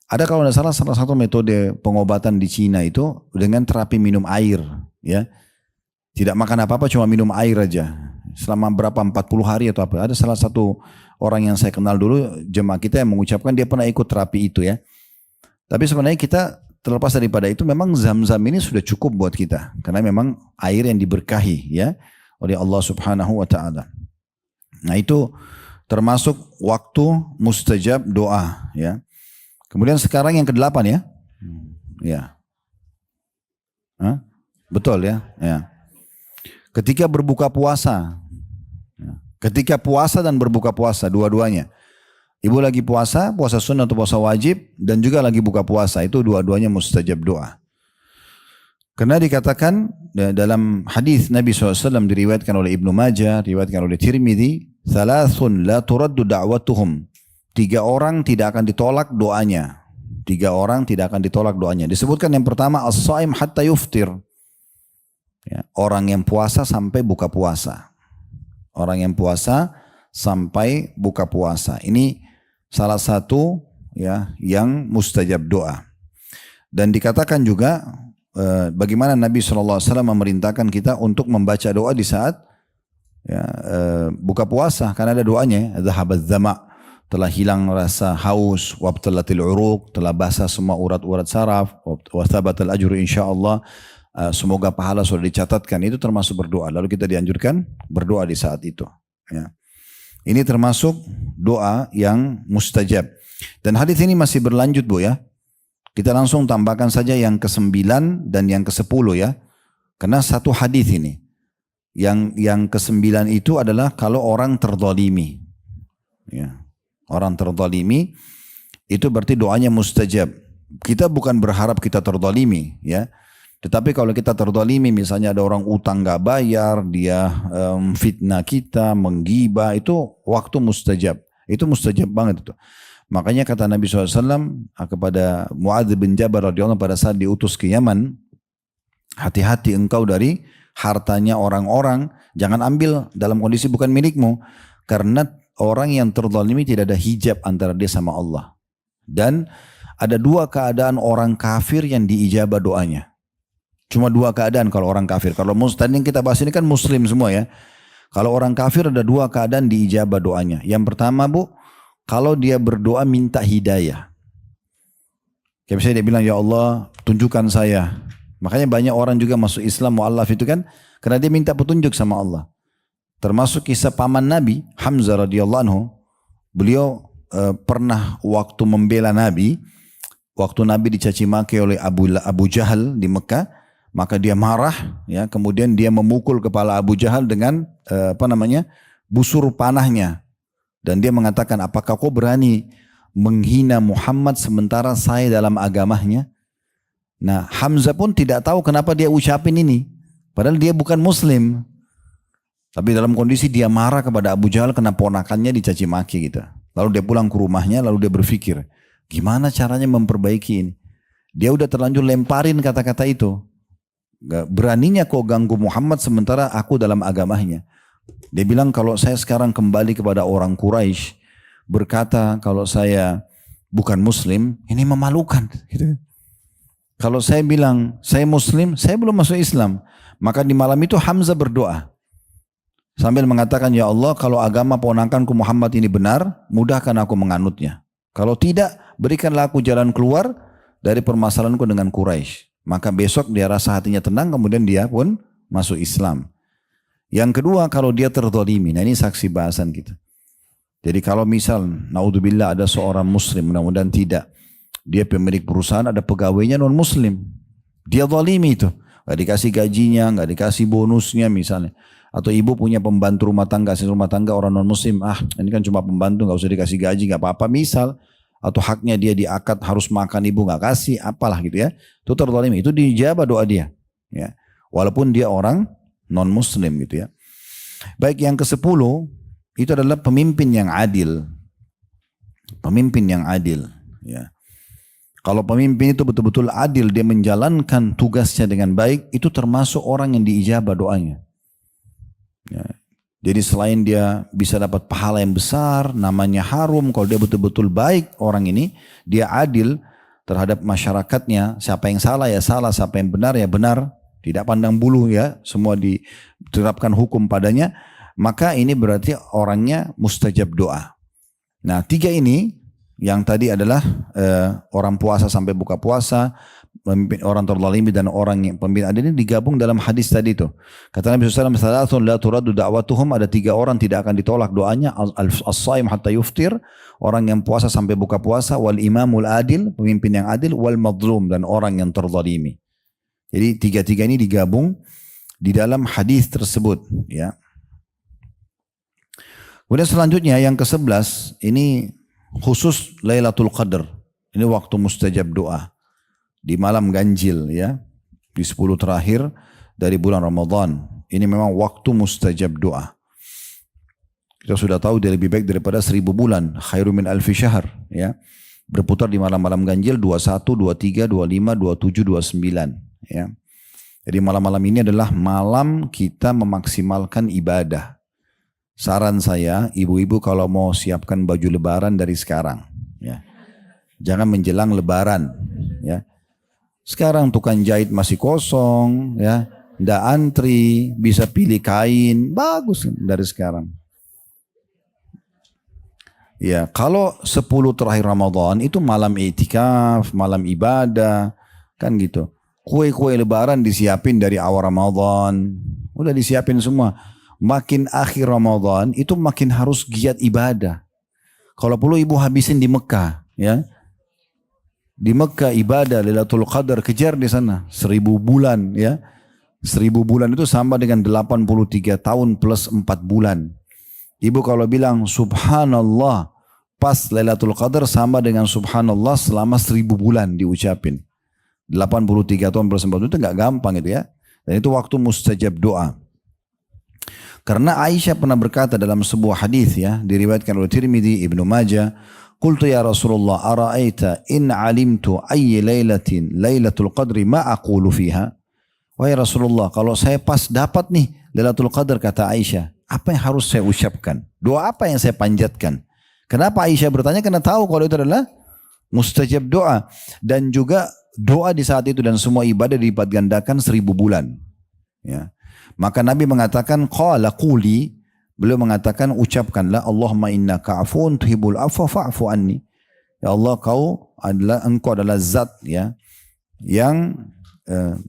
Ada kalau tidak salah satu metode pengobatan di Cina itu dengan terapi minum air, ya. Tidak makan apa-apa cuma minum air aja. Selama berapa 40 hari atau apa. Ada salah satu orang yang saya kenal dulu jemaah kita yang mengucapkan dia pernah ikut terapi itu ya. Tapi sebenarnya kita terlepas daripada itu memang zam-zam ini sudah cukup buat kita. Karena memang air yang diberkahi ya oleh Allah subhanahu wa ta'ala. Nah itu termasuk waktu mustajab doa ya. Kemudian sekarang yang ke-8 ya. Ya. Hah? Betul ya. Ya. Ketika berbuka puasa. Ketika puasa dan berbuka puasa dua-duanya. Ibu lagi puasa sunnah atau puasa wajib, dan juga lagi buka puasa, itu dua-duanya mustajab doa. Karena dikatakan dalam hadis Nabi SAW diriwayatkan oleh Ibnu Majah, diriwayatkan oleh Tirmidzi, "Thalathun la turaddu da'watuhum." 3 orang tidak akan ditolak doanya. 3 orang tidak akan ditolak doanya. Disebutkan yang pertama, as-shaim hatta yuftir. Ya, orang yang puasa sampai buka puasa. Orang yang puasa sampai buka puasa. Ini salah satu ya yang mustajab doa. Dan dikatakan juga bagaimana Nabi SAW memerintahkan kita untuk membaca doa di saat ya, buka puasa. Karena ada doanya, dhahabadz dzama, telah hilang rasa haus, wabtalatil uruq, telah basah semua urat-urat saraf, wa thabatal ajru insyaallah, semoga pahala sudah dicatatkan. Itu termasuk berdoa. Lalu kita dianjurkan berdoa di saat itu ya. Ini termasuk doa yang mustajab. Dan hadis ini masih berlanjut Bu ya. Kita langsung tambahkan saja yang ke-9 dan yang ke-10 ya. Karena satu hadis ini. Yang ke-9 itu adalah kalau orang terzalimi. Ya. Orang terzalimi itu berarti doanya mustajab. Kita bukan berharap kita terzalimi, ya. Tetapi kalau kita terzalimi, misalnya ada orang utang gak bayar, dia fitnah kita, menggibah, itu waktu mustajab. Itu mustajab banget itu. Makanya kata Nabi SAW kepada Muadz bin Jabal radhiyallahu pada saat diutus ke Yaman, hati-hati engkau dari hartanya orang-orang, jangan ambil dalam kondisi bukan milikmu. Karena orang yang terzalimi tidak ada hijab antara dia sama Allah. Dan ada dua keadaan orang kafir yang diijabah doanya. Cuma dua keadaan kalau orang kafir. Kalau tadi yang kita bahas ini kan muslim semua ya. Kalau orang kafir ada dua keadaan diijabah doanya. Yang pertama Bu, kalau dia berdoa minta hidayah. Kayak misalnya dia bilang, ya Allah tunjukkan saya. Makanya banyak orang juga masuk Islam mu'allaf itu kan karena dia minta petunjuk sama Allah. Termasuk kisah paman Nabi Hamzah radhiyallahu anhu. Beliau pernah waktu membela Nabi, waktu Nabi dicaci maki oleh Abu Jahal di Mekah, maka dia marah, ya. Kemudian dia memukul kepala Abu Jahal dengan busur panahnya, dan dia mengatakan, apakah kau berani menghina Muhammad sementara saya dalam agamanya? Nah, Hamzah pun tidak tahu kenapa dia ucapin ini, padahal dia bukan Muslim. Tapi dalam kondisi dia marah kepada Abu Jahal karena ponakannya dicaci maki gitu. Lalu dia pulang ke rumahnya, lalu dia berpikir, gimana caranya memperbaiki ini? Dia udah terlanjur lemparin kata-kata itu. Gak beraninya kau ganggu Muhammad sementara aku dalam agamanya. Dia bilang, kalau saya sekarang kembali kepada orang Quraisy berkata kalau saya bukan Muslim, ini memalukan. Gitu. Kalau saya bilang saya Muslim, saya belum masuk Islam. Maka di malam itu Hamzah berdoa sambil mengatakan, ya Allah, kalau agama ponakanku Muhammad ini benar, mudahkan aku menganutnya. Kalau tidak, berikanlah aku jalan keluar dari permasalahanku dengan Quraisy. Maka besok dia rasa hatinya tenang, kemudian dia pun masuk Islam. Yang kedua, kalau dia terzalimi. Nah ini saksi bahasan kita. Jadi kalau misal, naudzubillah, ada seorang Muslim, mudah-mudahan tidak, dia pemilik perusahaan, ada pegawainya non Muslim, dia zalimi itu, nggak dikasih gajinya, nggak dikasih bonusnya misalnya. Atau ibu punya pembantu rumah tangga, asisten rumah tangga orang non Muslim, ini kan cuma pembantu, nggak usah dikasih gaji, nggak apa-apa misal. Atau haknya dia diakad harus makan, ibu nggak kasih, apalah gitu ya. Itu terzalimi, itu dijabah doa dia, ya. Walaupun dia orang non Muslim gitu ya. Baik, yang ke-10 itu adalah pemimpin yang adil. Pemimpin yang adil, ya. Kalau pemimpin itu betul-betul adil, dia menjalankan tugasnya dengan baik, itu termasuk orang yang diijabah doanya. Ya. Jadi selain dia bisa dapat pahala yang besar, namanya harum, kalau dia betul-betul baik orang ini, dia adil terhadap masyarakatnya, siapa yang salah ya salah, siapa yang benar ya benar, tidak pandang bulu ya, semua diterapkan hukum padanya, maka ini berarti orangnya mustajab doa. Nah 3 ini, yang tadi adalah orang puasa sampai buka puasa, orang terzalimi dan orang yang pemimpin adil, ini digabung dalam hadis tadi itu. Kata Nabi SAW, "Thalathun la turaddu da'watuhum", ada 3 orang tidak akan ditolak doanya, as-shaim hatta yuftir, orang yang puasa sampai buka puasa, wal imamul adil, pemimpin yang adil, wal madlum, dan orang yang terzalimi. Jadi 3 ini digabung di dalam hadis tersebut, ya. Kemudian selanjutnya yang ke-11 ini khusus Lailatul Qadar. Ini waktu mustajab doa. Di malam ganjil ya, di 10 terakhir dari bulan Ramadan. Ini memang waktu mustajab doa. Kita sudah tahu dia lebih baik daripada 1000 bulan. Khairu min alfi syahr ya. Berputar di malam-malam ganjil 21, 23, 25, 27, 29 ya. Jadi malam-malam ini adalah malam kita memaksimalkan ibadah. Saran saya, ibu-ibu kalau mau siapkan baju lebaran dari sekarang ya. Jangan menjelang lebaran ya. Sekarang tukang jahit masih kosong ya, ndak antri, bisa pilih kain, bagus dari sekarang. Ya, kalau 10 terakhir Ramadan itu malam i'tikaf, malam ibadah, kan gitu. Kue-kue lebaran disiapin dari awal Ramadan, udah disiapin semua. Makin akhir Ramadan itu makin harus giat ibadah. Kalau perlu ibu habisin di Mekah ya. Di Mekah ibadah Lailatul Qadar, kejar di sana 1000 bulan ya. 1000 bulan itu sama dengan 83 tahun plus 4 bulan. Ibu kalau bilang subhanallah pas Lailatul Qadar sama dengan subhanallah selama 1000 bulan diucapin. 83 tahun bersembahun itu nggak gampang itu ya. Dan itu waktu mustajab doa. Karena Aisyah pernah berkata dalam sebuah hadis ya, diriwayatkan oleh Tirmidzi, Ibnu Majah, "Qultu ya Rasulullah, ara'aita in 'alimtu ayyi lailatin Lailatul Qadri ma aqulu fiha?" Wahai Rasulullah, kalau saya pas dapat nih Lailatul Qadar, kata Aisyah, apa yang harus saya ucapkan? Doa apa yang saya panjatkan? Kenapa Aisyah bertanya? Karena tahu kalau itu adalah mustajab doa. Dan juga doa di saat itu dan semua ibadah dilipat gandakan 1000 bulan. Ya. Maka Nabi mengatakan, qala quli, beliau mengatakan ucapkanlah, Allahumma innaka afuun tuhibbul afwa fa'fu anni. Ya Allah, engkau adalah zat ya yang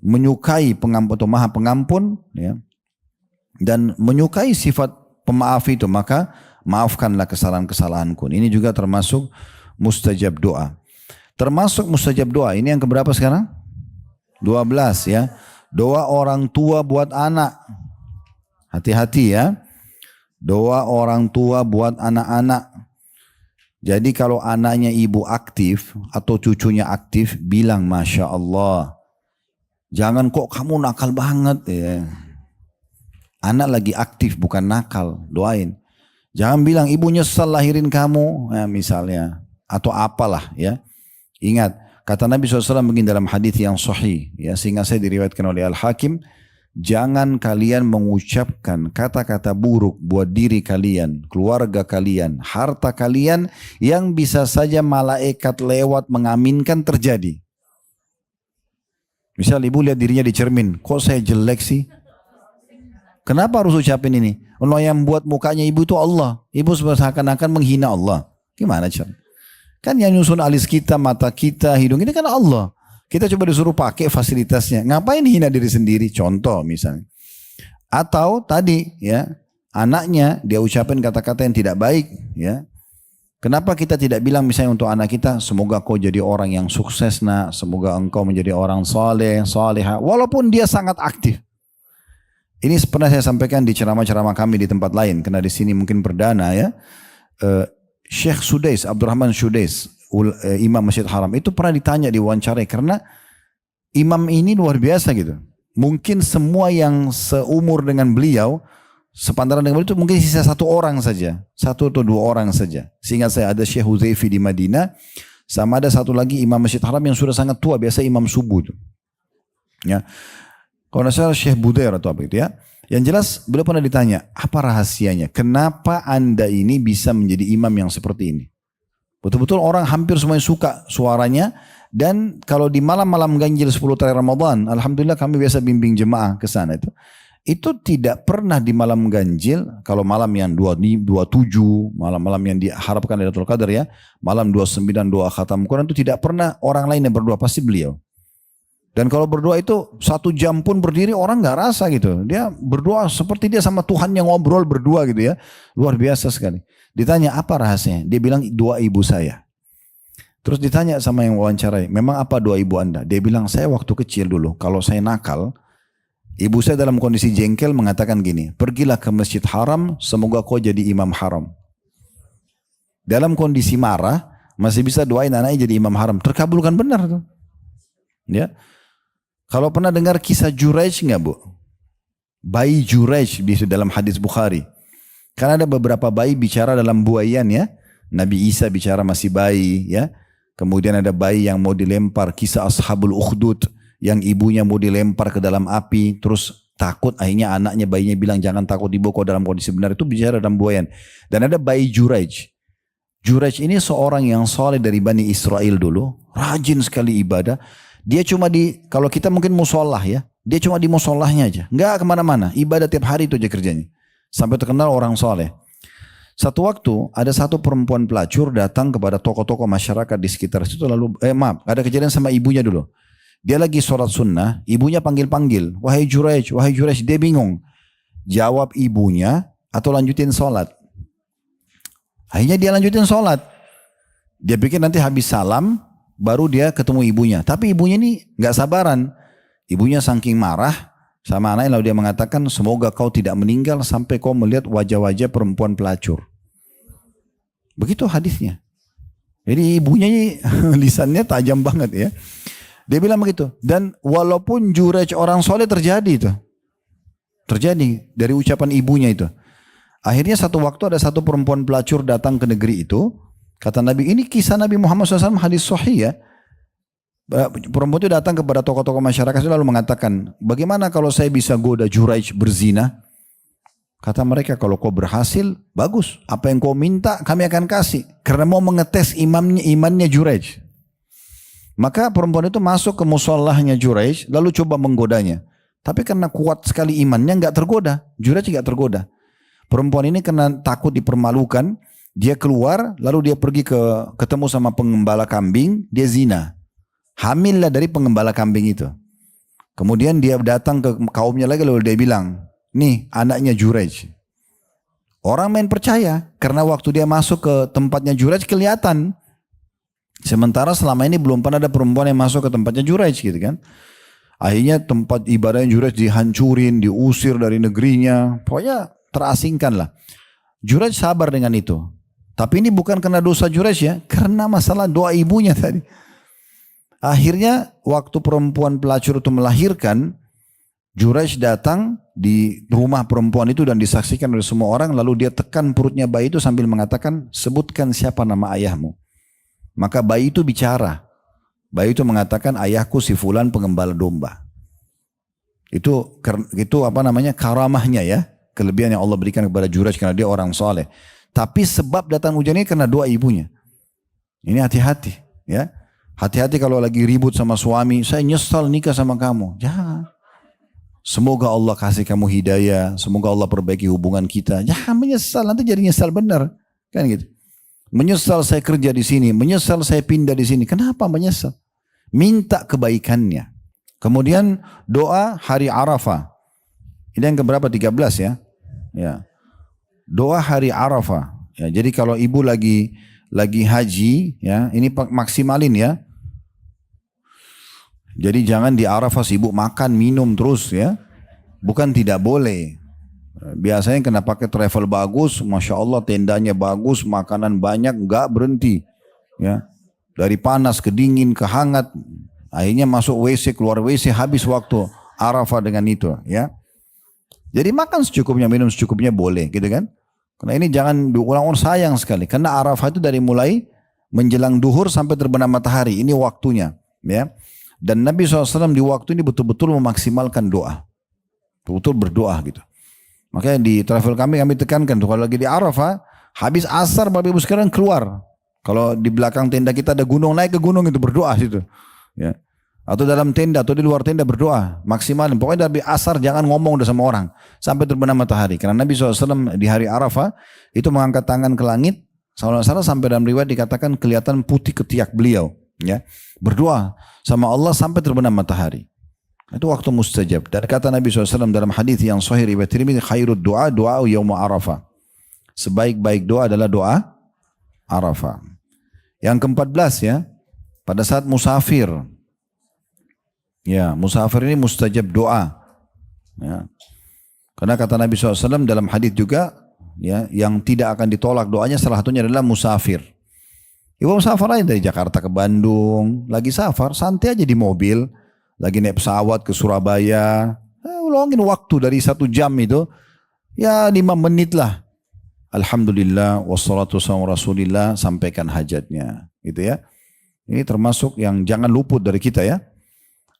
menyukai pengampun atau maha pengampun ya, dan menyukai sifat pemaaf itu, maka maafkanlah kesalahan-kesalahanku. Ini juga termasuk mustajab doa. Termasuk mustajab doa, ini yang keberapa sekarang? 12 ya. Doa orang tua buat anak. Hati-hati ya. Doa orang tua buat anak-anak. Jadi kalau anaknya ibu aktif atau cucunya aktif, bilang Masya Allah. Jangan kok kamu nakal banget ya. Anak lagi aktif bukan nakal, doain. Jangan bilang ibu nyesal lahirin kamu ya, misalnya. Atau apalah ya. Ingat, kata Nabi SAW begini dalam hadis yang sahih, ya, sehingga saya diriwayatkan oleh Al-Hakim, jangan kalian mengucapkan kata-kata buruk buat diri kalian, keluarga kalian, harta kalian yang bisa saja malaikat lewat mengaminkan terjadi. Misal ibu lihat dirinya di cermin, kok saya jelek sih? Kenapa harus ucapin ini? Allah yang buat mukanya ibu itu Allah. Ibu seakan-akan menghina Allah. Gimana cara? Kan yang nyusun alis kita, mata kita, hidung ini kan Allah. Kita coba disuruh pakai fasilitasnya. Ngapain hina diri sendiri? Contoh misalnya. Atau tadi ya, anaknya dia ucapin kata-kata yang tidak baik ya. Kenapa kita tidak bilang misalnya untuk anak kita, semoga kau jadi orang yang sukses nak, semoga engkau menjadi orang saleh, salehah, walaupun dia sangat aktif. Ini pernah saya sampaikan di ceramah-ceramah kami di tempat lain, karena di sini mungkin perdana ya. Syekh Sudais, Abdurrahman Sudais, Imam Masjid Haram, itu pernah ditanya di wawancarai, karena imam ini luar biasa gitu. Mungkin semua yang seumur dengan beliau, sepantaran dengan beliau itu mungkin sisa 1 orang saja, 1 atau 2 orang saja. Sehingga saya ada Syekh Huzaifi di Madinah, sama ada satu lagi Imam Masjid Haram yang sudah sangat tua, biasa imam subuh itu. Ya. Kalau saya Syekh Budair atau apa itu ya. Yang jelas beliau pernah ditanya, apa rahasianya? Kenapa anda ini bisa menjadi imam yang seperti ini? Betul-betul orang hampir semuanya suka suaranya. Dan kalau di malam-malam ganjil 10 terakhir Ramadan, alhamdulillah kami biasa bimbing jemaah ke sana itu. Itu tidak pernah di malam ganjil, kalau malam yang 27, malam-malam yang diharapkan Lailatul Qadar ya, malam 29 doa khatam Quran itu tidak pernah orang lain yang berdoa, pasti beliau. Dan kalau berdoa itu 1 jam pun berdiri orang nggak rasa gitu. Dia berdoa seperti dia sama Tuhan yang ngobrol berdua gitu ya. Luar biasa sekali. Ditanya apa rahasianya? Dia bilang doa ibu saya. Terus ditanya sama yang wawancarai, memang apa doa ibu anda? Dia bilang saya waktu kecil dulu kalau saya nakal, ibu saya dalam kondisi jengkel mengatakan gini, pergilah ke Masjid Haram, semoga kau jadi imam haram. Dalam kondisi marah, masih bisa doain anaknya jadi imam haram. Terkabulkan benar tuh. Ya. Kalau pernah dengar kisah Juraij nggak bu? Bayi Juraij di dalam hadis Bukhari. Karena ada beberapa bayi bicara dalam buayan ya. Nabi Isa bicara masih bayi ya. Kemudian ada bayi yang mau dilempar, kisah Ashabul Ukhdud yang ibunya mau dilempar ke dalam api, terus takut, akhirnya anaknya bayinya bilang jangan takut ibu kau dalam kondisi benar, itu bicara dalam buayan. Dan ada bayi Juraij. Juraij ini seorang yang soleh dari Bani Israel dulu, rajin sekali ibadah. Dia cuma kalau kita mungkin musolah ya, dia cuma di musolahnya aja, nggak kemana-mana, ibadah tiap hari itu aja kerjanya, sampai terkenal orang soleh. Satu waktu ada satu perempuan pelacur datang kepada tokoh-tokoh masyarakat di sekitar situ, lalu ada kejadian sama ibunya dulu. Dia lagi sholat sunnah, ibunya panggil-panggil, wahai Juraij, wahai Juraij, dia bingung, jawab ibunya atau lanjutin sholat. Akhirnya dia lanjutin sholat, dia pikir nanti habis salam baru dia ketemu ibunya. Tapi ibunya ini gak sabaran. Ibunya saking marah sama anaknya, lalu dia mengatakan, semoga kau tidak meninggal sampai kau melihat wajah-wajah perempuan pelacur. Begitu hadisnya. Jadi ibunya ini lisannya tajam banget ya. Dia bilang begitu. Dan walaupun Jurej orang soleh terjadi itu. Terjadi dari ucapan ibunya itu. Akhirnya satu waktu ada satu perempuan pelacur datang ke negeri itu. Kata Nabi, ini kisah Nabi Muhammad SAW hadis sahih ya. Perempuan itu datang kepada tokoh-tokoh masyarakat lalu mengatakan, bagaimana kalau saya bisa goda Jurej berzina? Kata mereka, kalau kau berhasil, bagus. Apa yang kau minta, kami akan kasih. Karena mau mengetes imannya Jurej. Maka perempuan itu masuk ke musallahnya Jurej, lalu coba menggodanya. Tapi karena kuat sekali imannya, nggak tergoda. Jurej nggak tergoda. Perempuan ini karena takut dipermalukan, dia keluar, lalu dia pergi ketemu sama pengembala kambing, dia zina. Hamillah dari pengembala kambing itu. Kemudian dia datang ke kaumnya lagi, lalu dia bilang, nih anaknya Jurej. Orang main percaya karena waktu dia masuk ke tempatnya Jurej kelihatan. Sementara selama ini belum pernah ada perempuan yang masuk ke tempatnya Jurej gitu kan. Akhirnya tempat ibadahnya Jurej dihancurin, diusir dari negerinya. Pokoknya terasingkan lah. Jurej sabar dengan itu. Tapi ini bukan karena dosa Jurej ya. Karena masalah doa ibunya tadi. Akhirnya waktu perempuan pelacur itu melahirkan, Jurej datang di rumah perempuan itu dan disaksikan oleh semua orang. Lalu dia tekan perutnya bayi itu sambil mengatakan, sebutkan siapa nama ayahmu. Maka bayi itu bicara. Bayi itu mengatakan, ayahku si fulan pengembala domba. Itu apa namanya, karamahnya ya. Kelebihan yang Allah berikan kepada Jurej karena dia orang soleh. Tapi sebab datang hujan ini karena doa ibunya. Ini hati-hati ya. Hati-hati kalau lagi ribut sama suami, saya nyesal nikah sama kamu. Jangan. Semoga Allah kasih kamu hidayah. Semoga Allah perbaiki hubungan kita. Jangan menyesal, nanti jadi nyesal benar. Kan gitu. Menyesal saya kerja di sini. Menyesal saya pindah di sini. Kenapa menyesal? Minta kebaikannya. Kemudian doa hari Arafah. Ini yang keberapa? 13 ya. Ya. Doa hari Arafah. Ya, jadi kalau ibu lagi haji, ya, ini maksimalin ya. Jadi jangan di Arafah sibuk makan, minum terus ya. Bukan tidak boleh. Biasanya kena pakai travel bagus, Masya Allah tendanya bagus, makanan banyak, enggak berhenti. Ya. Dari panas ke dingin ke hangat. Akhirnya masuk WC, keluar WC, habis waktu Arafah dengan itu. Ya. Jadi makan secukupnya, minum secukupnya boleh gitu kan. Karena ini jangan diulang-ulang, sayang sekali. Karena Arafah itu dari mulai menjelang duhur sampai terbenam matahari. Ini waktunya. Ya. Dan Nabi SAW di waktu ini betul-betul memaksimalkan doa. Betul-betul berdoa gitu. Makanya di travel kami tekankan tuh, kalau lagi di Arafah, habis asar Bapak Ibu sekarang keluar. Kalau di belakang tenda kita ada gunung, naik ke gunung itu berdoa situ. Ya. Atau dalam tenda atau di luar tenda berdoa. Maksimalin. Pokoknya dari asar jangan ngomong udah sama orang. Sampai terbenam matahari. Karena Nabi SAW di hari Arafah itu mengangkat tangan ke langit. Salah sampai dalam riwayat dikatakan kelihatan putih ketiak beliau. Ya, berdoa sama Allah sampai terbenam matahari. Itu waktu mustajab. Dan kata Nabi SAW dalam hadis yang sahih riwayat Tirmidzi, khairud doa yaum Arafah. Sebaik-baik doa adalah doa Arafah. Yang ke-14 ya, pada saat musafir. Ya, musafir ini mustajab doa. Ya. Karena kata Nabi SAW dalam hadis juga, ya, yang tidak akan ditolak doanya salah satunya adalah musafir. Ibu safar aja dari Jakarta ke Bandung, lagi safar, santai aja di mobil, lagi naik pesawat ke Surabaya, ulangin waktu dari 1 jam itu, ya 5 menit lah. Alhamdulillah, wassalatu wassalamu rasulillah, sampaikan hajatnya, gitu ya. Ini termasuk yang jangan luput dari kita ya.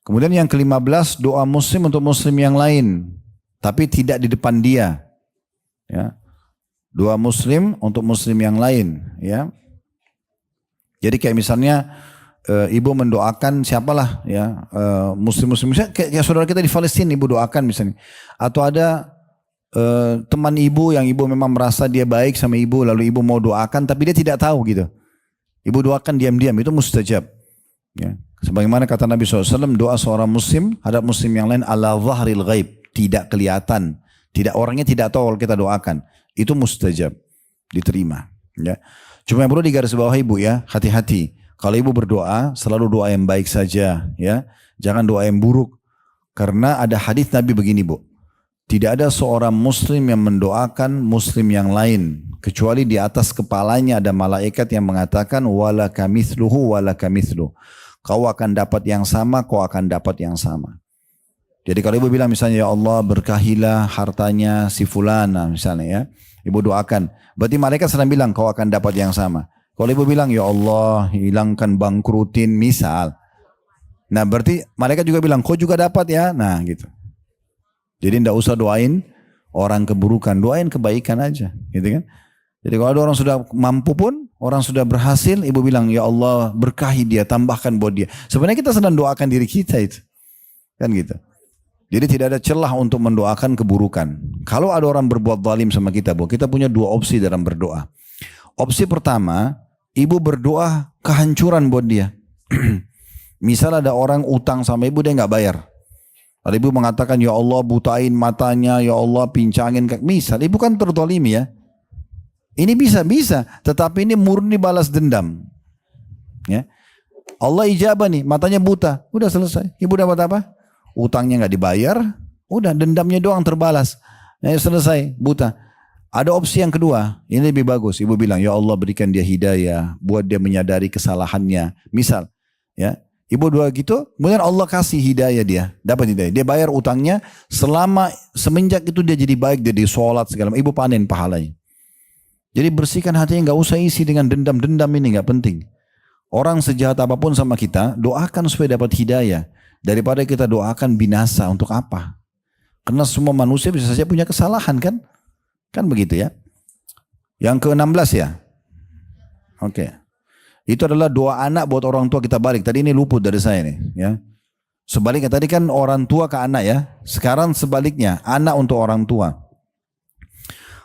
Kemudian yang ke-15, doa muslim untuk muslim yang lain, tapi tidak di depan dia. Ya. Doa muslim untuk muslim yang lain, ya. Jadi kayak misalnya ibu mendoakan siapalah ya, muslim-muslim, misalnya kayak saudara kita di Palestina ibu doakan misalnya. Atau ada teman ibu yang ibu memang merasa dia baik sama ibu, lalu ibu mau doakan tapi dia tidak tahu gitu. Ibu doakan diam-diam, itu mustajab. Ya. Sebagaimana kata Nabi SAW, doa seorang muslim hadap muslim yang lain ala zahril ghaib, tidak kelihatan, orangnya tidak tahu kalau kita doakan, itu mustajab, diterima. Ya. Cuma yang perlu digarisbawahi ibu ya, hati-hati. Kalau ibu berdoa, selalu doa yang baik saja ya. Jangan doa yang buruk. Karena ada hadis Nabi begini bu. Tidak ada seorang muslim yang mendoakan muslim yang lain kecuali di atas kepalanya ada malaikat yang mengatakan wala kamithluhu wala kamithlu. Kau akan dapat yang sama, kau akan dapat yang sama. Jadi kalau ibu bilang misalnya ya Allah berkahilah hartanya si fulana misalnya ya. Ibu doakan. Berarti malaikat sedang bilang kau akan dapat yang sama. Kalau ibu bilang ya Allah hilangkan bangkrutin misal. Nah berarti malaikat juga bilang kau juga dapat ya. Nah gitu. Jadi tidak usah doain orang keburukan, doain kebaikan aja, gitu kan? Jadi kalau ada orang sudah mampu pun, orang sudah berhasil, ibu bilang ya Allah berkahi dia, tambahkan buat dia. Sebenarnya kita sedang doakan diri kita itu, kan gitu. Jadi tidak ada celah untuk mendoakan keburukan. Kalau ada orang berbuat zalim sama kita, bu, kita punya dua opsi dalam berdoa. Opsi pertama, ibu berdoa kehancuran buat dia. Misal ada orang utang sama ibu dia nggak bayar. Kalau ibu mengatakan, ya Allah butain matanya, ya Allah pincangin. Misal, ibu kan terzalimi ya. Ini bisa, tetapi ini murni balas dendam. Ya. Allah ijabah nih, matanya buta. Udah selesai. Ibu dapat apa? Utangnya nggak dibayar, udah dendamnya doang terbalas. Ya, selesai, buta. Ada opsi yang kedua, ini lebih bagus. Ibu bilang, ya Allah berikan dia hidayah, buat dia menyadari kesalahannya. Misal, ya. Ibu doa gitu, kemudian Allah kasih hidayah dia, dapat hidayah. Dia bayar utangnya semenjak itu dia jadi baik, dia di sholat segala macam. Ibu panen pahalanya. Jadi bersihkan hatinya, nggak usah isi dengan dendam-dendam ini nggak penting. Orang sejahat apapun sama kita, doakan supaya dapat hidayah daripada kita doakan binasa untuk apa? Karena semua manusia bisa saja punya kesalahan kan? Kan begitu ya. Yang ke-16 ya. Oke. Itu adalah doa anak buat orang tua kita balik. Tadi ini luput dari saya nih. Ya. Sebaliknya tadi kan orang tua ke anak ya. Sekarang sebaliknya anak untuk orang tua.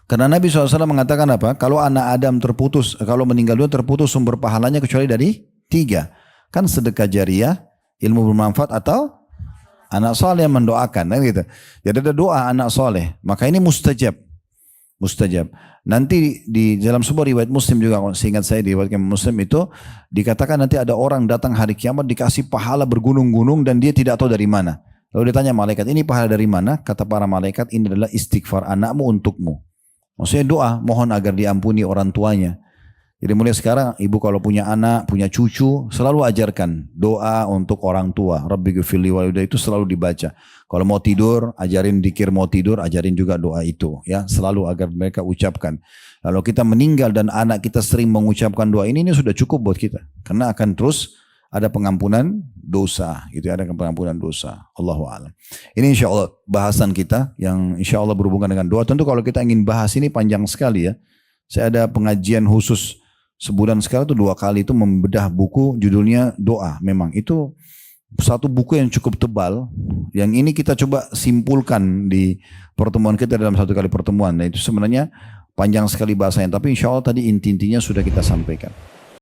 Karena Nabi SAW mengatakan apa? Kalau anak Adam terputus, kalau meninggal dunia terputus sumber pahalanya kecuali dari 3. Kan sedekah jariah, ilmu bermanfaat atau anak soleh yang mendoakan. Kan gitu. Jadi ada doa anak soleh. Maka ini mustajab. Mustajab. Nanti di dalam sebuah riwayat Muslim juga, seingat saya di riwayat Muslim itu dikatakan nanti ada orang datang hari kiamat dikasih pahala bergunung-gunung dan dia tidak tahu dari mana. Lalu ditanya malaikat, ini pahala dari mana? Kata para malaikat, ini adalah istighfar anakmu untukmu. Maksudnya doa, mohon agar diampuni orang tuanya. Jadi mulai sekarang ibu kalau punya anak, punya cucu, selalu ajarkan doa untuk orang tua. Rabbi ghfirli walidayya itu selalu dibaca. Kalau mau tidur, ajarin dikir mau tidur, ajarin juga doa itu. Ya, selalu agar mereka ucapkan. Kalau kita meninggal dan anak kita sering mengucapkan doa ini sudah cukup buat kita. Karena akan terus ada pengampunan dosa. Gitu, ada pengampunan dosa. Allahu a'lam. Ini insya Allah bahasan kita yang insya Allah berhubungan dengan doa. Tentu kalau kita ingin bahas ini panjang sekali ya. Saya ada pengajian khusus sebulan sekali itu 2 kali itu membedah buku judulnya doa. Memang itu satu buku yang cukup tebal. Yang ini kita coba simpulkan di pertemuan kita dalam 1 kali pertemuan. Nah itu sebenarnya panjang sekali bahasanya. Tapi insya Allah tadi inti-intinya sudah kita sampaikan.